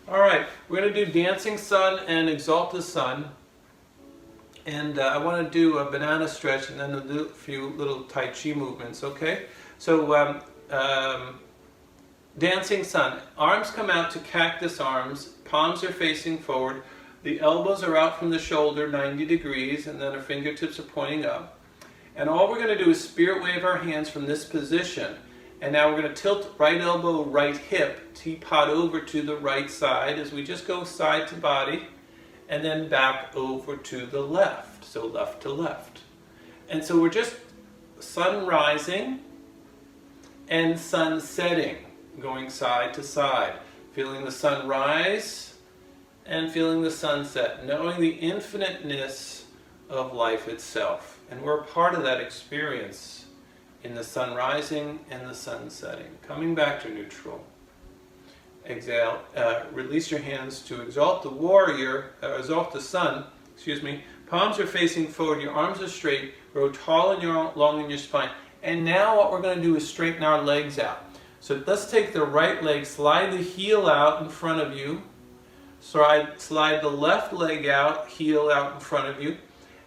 All right, we're going to do Dancing Sun and Exalt the Sun. And I want to do a banana stretch and then a few little Tai Chi movements, okay? So, Dancing Sun. Arms come out to cactus arms. Palms are facing forward. The elbows are out from the shoulder 90 degrees, and then our fingertips are pointing up. And all we're going to do is spirit wave our hands from this position. And now we're going to tilt right elbow, right hip, teapot over to the right side as we just go side to body. And then back over to the left, so left to left. And so we're just sun rising and sun setting, going side to side, feeling the sun rise and feeling the sunset, knowing the infiniteness of life itself. And we're part of that experience in the sun rising and the sun setting. Coming back to neutral. Exhale, release your hands to exalt the warrior, exalt the sun, Palms are facing forward, your arms are straight, grow tall and long in your spine. And now what we're going to do is straighten our legs out. So let's take the right leg, slide the heel out in front of you, slide the left leg out, heel out in front of you,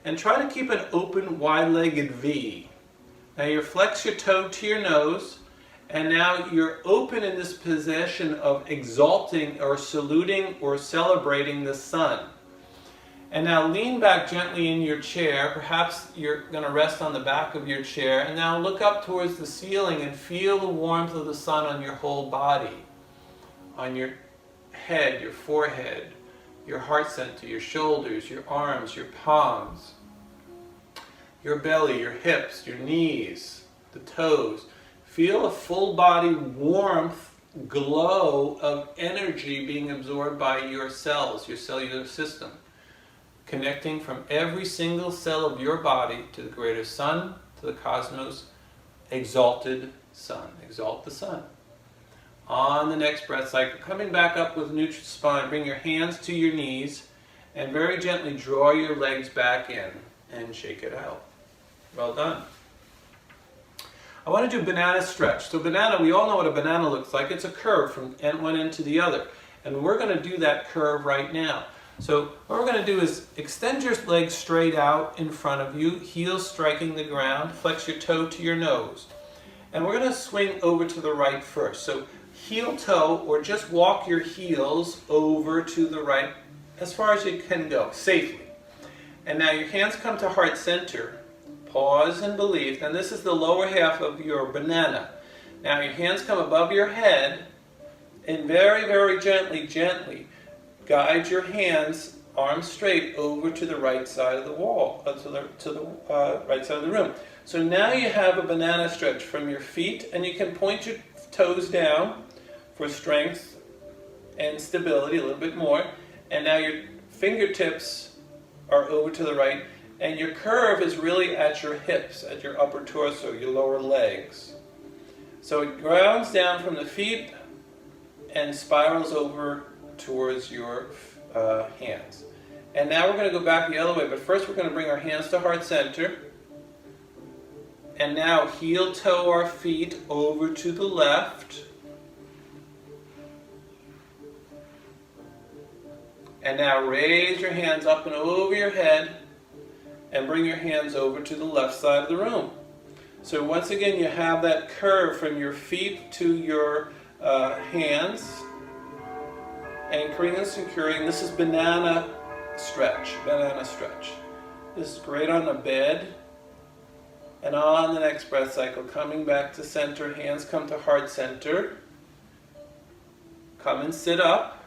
and try to keep an open, wide-legged V. Now you flex your toe to your nose, and now you're open in this position of exalting or saluting or celebrating the sun. And now lean back gently in your chair. Perhaps you're going to rest on the back of your chair. And now look up towards the ceiling and feel the warmth of the sun on your whole body. On your head, your forehead, your heart center, your shoulders, your arms, your palms, your belly, your hips, your knees, the toes. Feel a full body warmth, glow of energy being absorbed by your cells, your cellular system. Connecting from every single cell of your body to the greater sun, to the cosmos, exalted sun. Exalt the sun. On the next breath cycle, coming back up with neutral spine, bring your hands to your knees and very gently draw your legs back in and shake it out. Well done. I want to do banana stretch. So banana, we all know what a banana looks like. It's a curve from one end to the other. And we're going to do that curve right now. So what we're going to do is extend your legs straight out in front of you, heels striking the ground, flex your toe to your nose. And we're going to swing over to the right first. So heel toe, or just walk your heels over to the right as far as you can go, safely. And now your hands come to heart center. Pause and believe. And this is the lower half of your banana. Now your hands come above your head and very, very gently guide your hands, arms straight, over to the right side of the wall, to the right side of the room. So now you have a banana stretch from your feet, and you can point your toes down for strength and stability a little bit more. And now your fingertips are over to the right, and your curve is really at your hips, at your upper torso, your lower legs. So it grounds down from the feet and spirals over towards your hands. And now we're going to go back the other way, but first we're going to bring our hands to heart center. And now heel toe our feet over to the left. And now raise your hands up and over your head and bring your hands over to the left side of the room. So once again, you have that curve from your feet to your hands. Anchoring and securing. This is banana stretch. This is great on the bed. And on the next breath cycle, coming back to center, hands come to heart center. Come and sit up.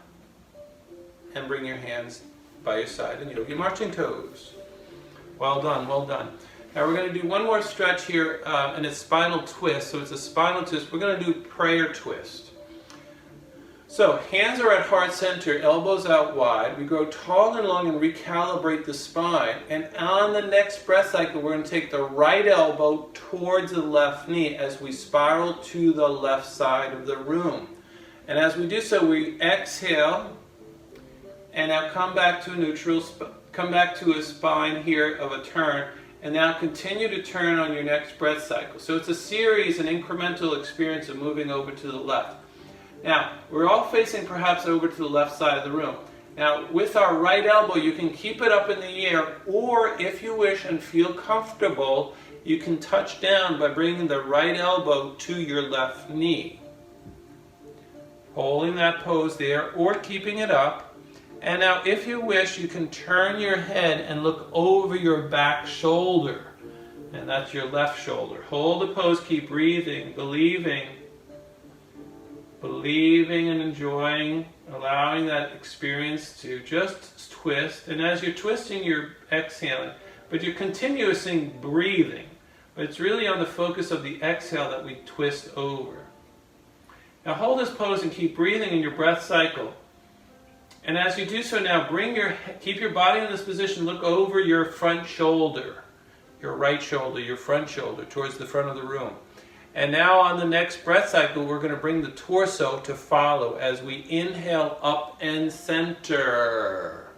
And bring your hands by your side in yogi marching toes. Well done, well done. Now we're going to do one more stretch here, and it's spinal twist. So it's a spinal twist. We're going to do prayer twist. So hands are at heart center, elbows out wide. We grow tall and long and recalibrate the spine. And on the next breath cycle, we're going to take the right elbow towards the left knee as we spiral to the left side of the room. And as we do so, we exhale. And now come back to a neutral, come back to a spine here of a turn, and now continue to turn on your next breath cycle. So it's a series, an incremental experience of moving over to the left. Now, we're all facing perhaps over to the left side of the room. Now, with our right elbow, you can keep it up in the air, or if you wish and feel comfortable, you can touch down by bringing the right elbow to your left knee. Holding that pose there, or keeping it up. And now, if you wish, you can turn your head and look over your back shoulder. And that's your left shoulder. Hold the pose, keep breathing, believing and enjoying, allowing that experience to just twist. And as you're twisting, you're exhaling, but you're continuously breathing. But it's really on the focus of the exhale that we twist over. Now hold this pose and keep breathing in your breath cycle. And as you do so now, keep your body in this position, look over your front shoulder, your right shoulder, your front shoulder, towards the front of the room. And now on the next breath cycle, we're going to bring the torso to follow as we inhale up and center.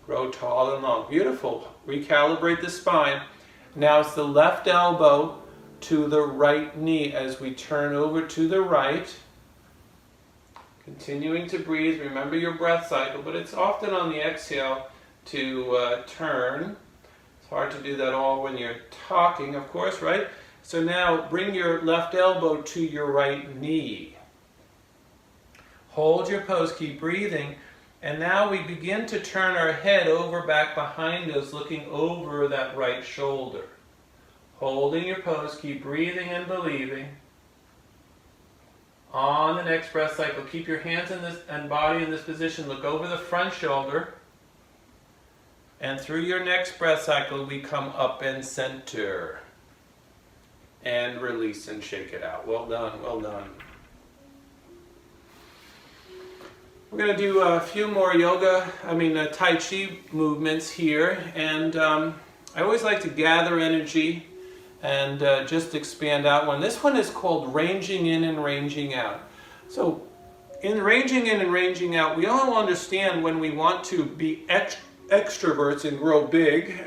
Grow tall and long. Beautiful. Recalibrate the spine. Now it's the left elbow to the right knee as we turn over to the right. Continuing to breathe. Remember your breath cycle, but it's often on the exhale to turn. It's hard to do that all when you're talking, of course, right? So now bring your left elbow to your right knee. Hold your pose, keep breathing. And now we begin to turn our head over back behind us, looking over that right shoulder. Holding your pose, keep breathing and believing. On the next breath cycle, keep your hands and body in this position. Look over the front shoulder. And through your next breath cycle, we come up and center. And release and shake it out. Well done, well done. We're going to do a few more Tai Chi movements here. And I always like to gather energy and just expand out one. This one is called ranging in and ranging out. So in ranging in and ranging out, we all understand when we want to be extroverts and grow big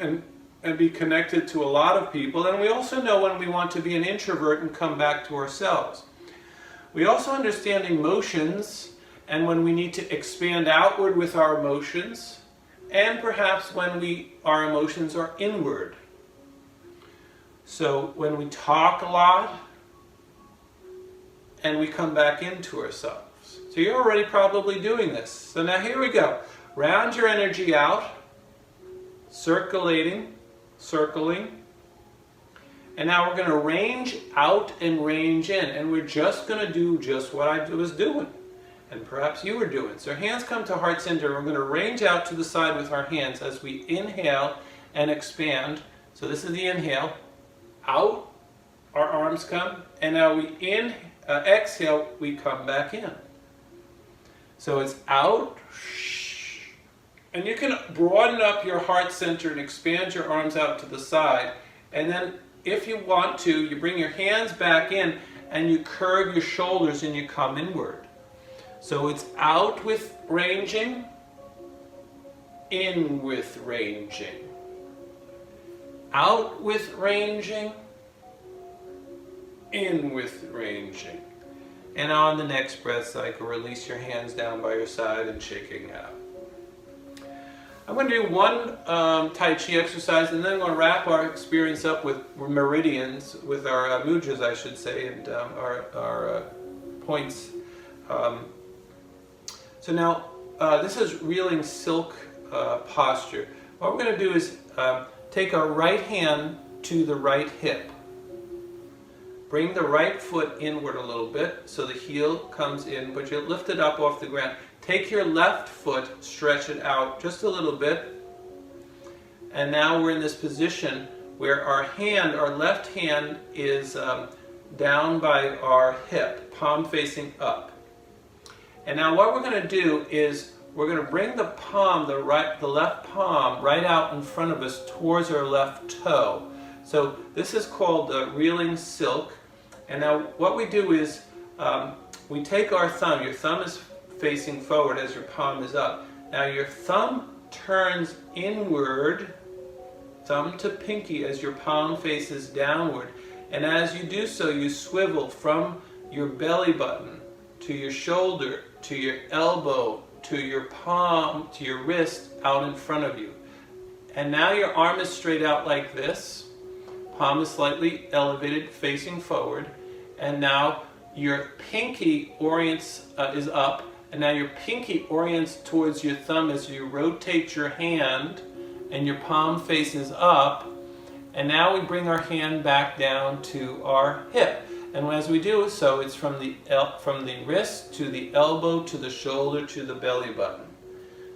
and be connected to a lot of people. And we also know when we want to be an introvert and come back to ourselves. We also understand emotions and when we need to expand outward with our emotions, and perhaps when our emotions are inward. So when we talk a lot and we come back into ourselves. So you're already probably doing this. So now here we go. Round your energy out, circling. And now we're going to range out and range in. And we're just going to do just what I was doing. And perhaps you were doing. So hands come to heart center. We're going to range out to the side with our hands as we inhale and expand. So this is the inhale. Out, our arms come. And now we exhale, we come back in. So it's out. And you can broaden up your heart center and expand your arms out to the side. And then if you want to, you bring your hands back in and you curve your shoulders and you come inward. So it's out with ranging, in with ranging. Out with ranging, in with ranging. And on the next breath cycle, release your hands down by your side and shaking out. I'm going to do one Tai Chi exercise, and then I'm going to wrap our experience up with meridians, with our mudras, I should say, and our points. So now, this is reeling silk posture. What we're going to do is take our right hand to the right hip. Bring the right foot inward a little bit so the heel comes in, but you lift it up off the ground. Take your left foot, stretch it out just a little bit. And now we're in this position where our left hand is down by our hip, palm facing up. And now what we're going to do is we're going to bring the palm, the left palm, right out in front of us towards our left toe. So this is called reeling silk. And now what we do is we take our thumb. Your thumb is facing forward as your palm is up. Now your thumb turns inward, thumb to pinky, as your palm faces downward. And as you do so, you swivel from your belly button to your shoulder, to your elbow, to your palm, to your wrist, out in front of you. And now your arm is straight out like this. Palm is slightly elevated, facing forward. And now your pinky is up. And now your pinky orients towards your thumb as you rotate your hand, and your palm faces up. And now we bring our hand back down to our hip. And as we do so, it's from the wrist to the elbow to the shoulder to the belly button.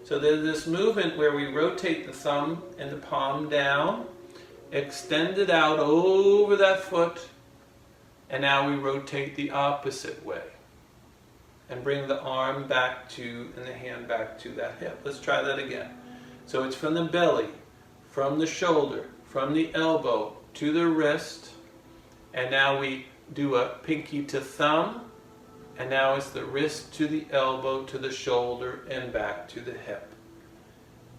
So there's this movement where we rotate the thumb and the palm down, extend it out over that foot, and now we rotate the opposite way. And bring the arm back to, and the hand back to that hip. Let's try that again. So it's from the belly, from the shoulder, from the elbow to the wrist, and now we do a pinky to thumb, and now it's the wrist to the elbow to the shoulder and back to the hip.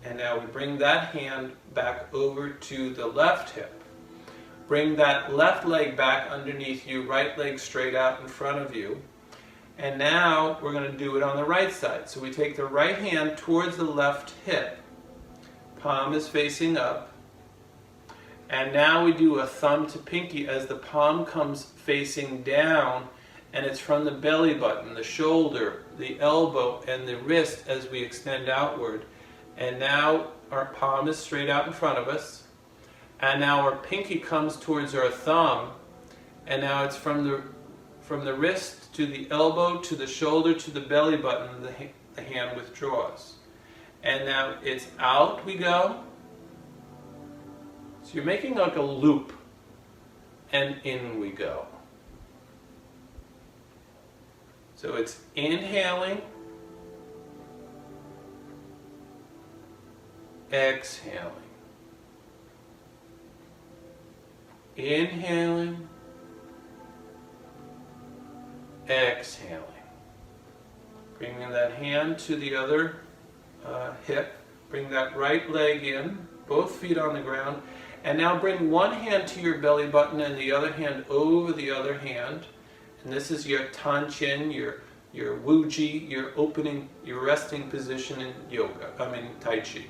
And now we bring that hand back over to the left hip. Bring that left leg back underneath you, right leg straight out in front of you. And now we're going to do it on the right side. So we take the right hand towards the left hip. Palm is facing up. And now we do a thumb to pinky as the palm comes facing down, and it's from the belly button, the shoulder, the elbow, and the wrist as we extend outward. And now our palm is straight out in front of us. And now our pinky comes towards our thumb, and now it's from the wrist to the elbow, to the shoulder, to the belly button, the hand withdraws. And now it's out we go. So you're making like a loop, and in we go. So it's inhaling, exhaling, inhaling, exhaling. Bringing that hand to the other hip. Bring that right leg in, both feet on the ground. And now bring one hand to your belly button and the other hand over the other hand. And this is your Tanshin, your Wuji, your opening, your resting position in Tai Chi.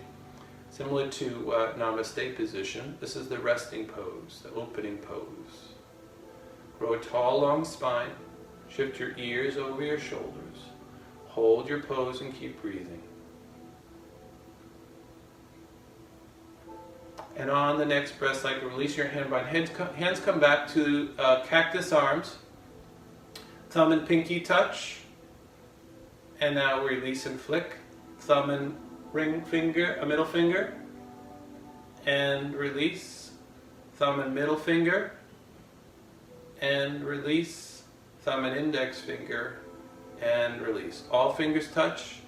Similar to Namaste position, this is the resting pose, the opening pose. Grow a tall, long spine. Shift your ears over your shoulders. Hold your pose and keep breathing. And on the next breath cycle, release your hand bind. Hands come back to cactus arms. Thumb and pinky touch. And now release and flick. Thumb and middle finger. And release. Thumb and middle finger. And release. Thumb and index finger. And release. All fingers touch.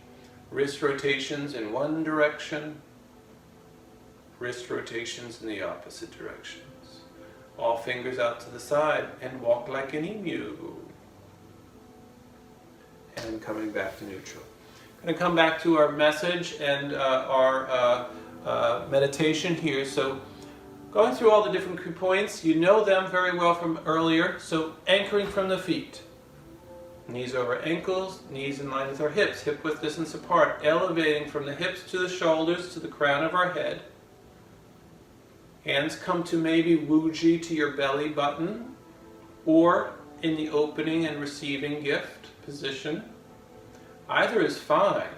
Wrist rotations in one direction. Wrist rotations in the opposite directions. All fingers out to the side and walk like an emu. And coming back to neutral. I'm going to come back to our message and our meditation here. So going through all the different key points, you know them very well from earlier. So anchoring from the feet. Knees over ankles, knees in line with our hips, hip width distance apart, elevating from the hips to the shoulders to the crown of our head. Hands come to maybe Wuji to your belly button, or in the opening and receiving gift position. Either is fine.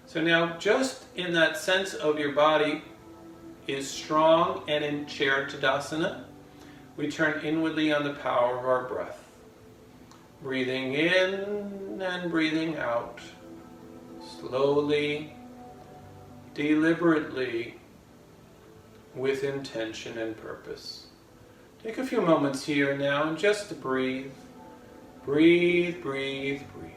So now just in that sense of your body is strong and in chair Tadasana, we turn inwardly on the power of our breath. Breathing in and breathing out. Slowly, deliberately, with intention and purpose. Take a few moments here now and just to breathe. Breathe, breathe, breathe.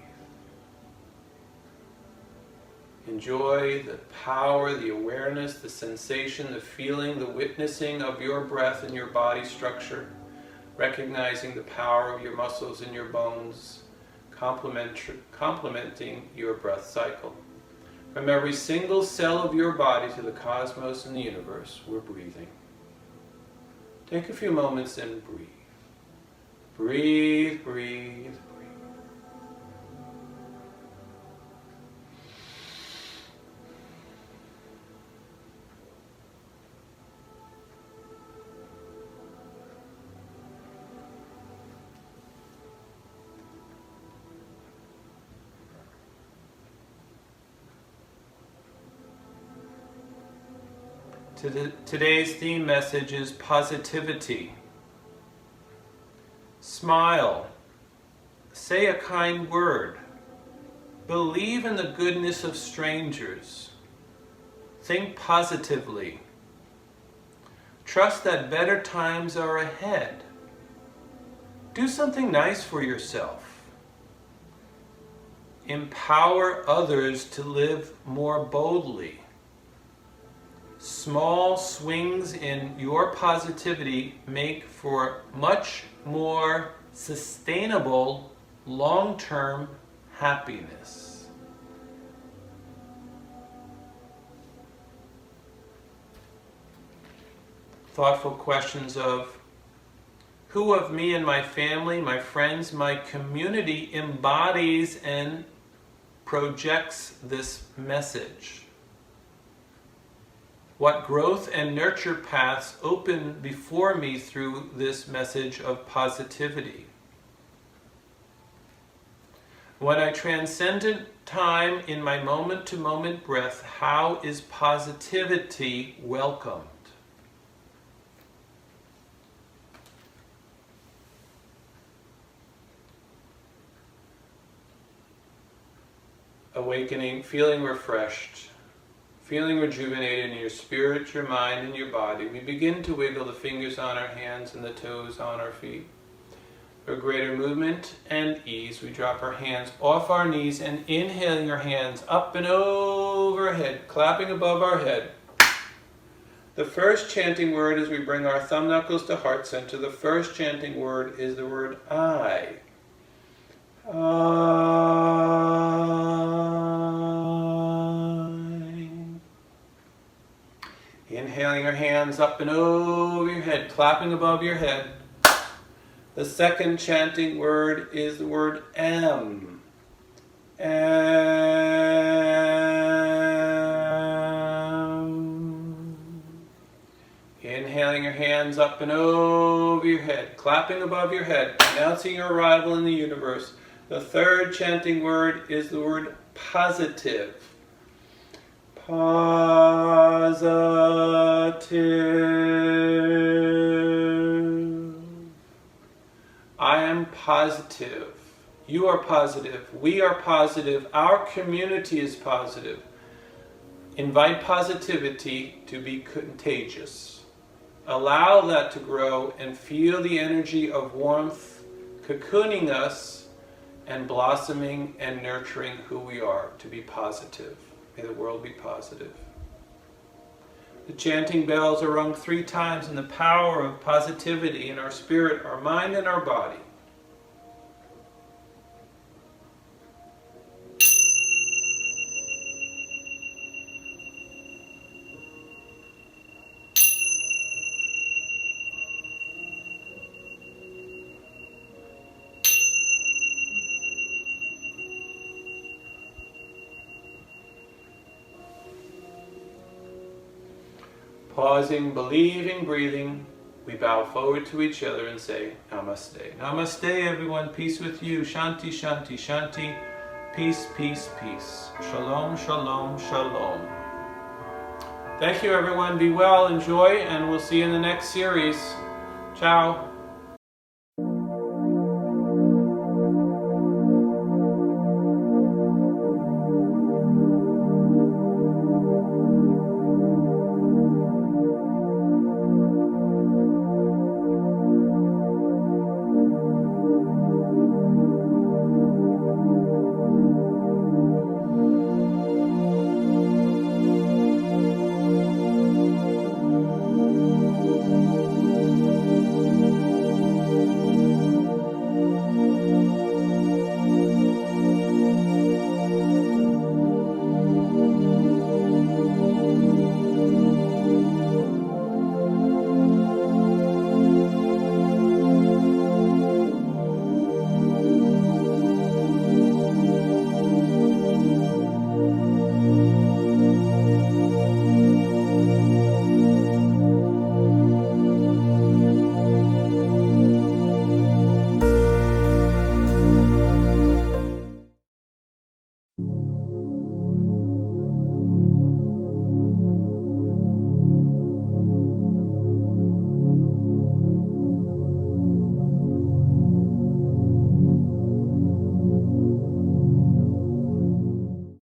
Enjoy the power, the awareness, the sensation, the feeling, the witnessing of your breath and your body structure, recognizing the power of your muscles and your bones, complementing your breath cycle. From every single cell of your body to the cosmos and the universe, we're breathing. Take a few moments and breathe. Breathe, breathe, breathe. Today's theme message is positivity. Smile. Say a kind word. Believe in the goodness of strangers. Think positively. Trust that better times are ahead. Do something nice for yourself. Empower others to live more boldly. Small swings in your positivity make for much more sustainable, long-term happiness. Thoughtful questions of who of me and my family, my friends, my community embodies and projects this message? What growth and nurture paths open before me through this message of positivity? When I transcend time in my moment-to-moment breath, how is positivity welcomed? Awakening, feeling refreshed, feeling rejuvenated in your spirit, your mind, and your body. We begin to wiggle the fingers on our hands and the toes on our feet. For greater movement and ease, we drop our hands off our knees and inhaling our hands up and overhead, clapping above our head. The first chanting word as we bring our thumb knuckles to heart center, the first chanting word is the word I. Inhaling our hands up and over your head, clapping above your head. The second chanting word is the word M. Inhaling your hands up and over your head, clapping above your head, announcing your arrival in the universe. The third chanting word is the word positive. Positive. I am positive. You are positive. We are positive. Our community is positive. Invite positivity to be contagious. Allow that to grow and feel the energy of warmth cocooning us and blossoming and nurturing who we are to be positive. May the world be positive. The chanting bells are rung 3 times in the power of positivity in our spirit, our mind, and our body. Pausing, believing, breathing, we bow forward to each other and say, Namaste. Namaste, everyone. Peace with you. Shanti, Shanti, Shanti. Peace, peace, peace. Shalom, shalom, shalom. Thank you, everyone. Be well, enjoy, and we'll see you in the next series. Ciao.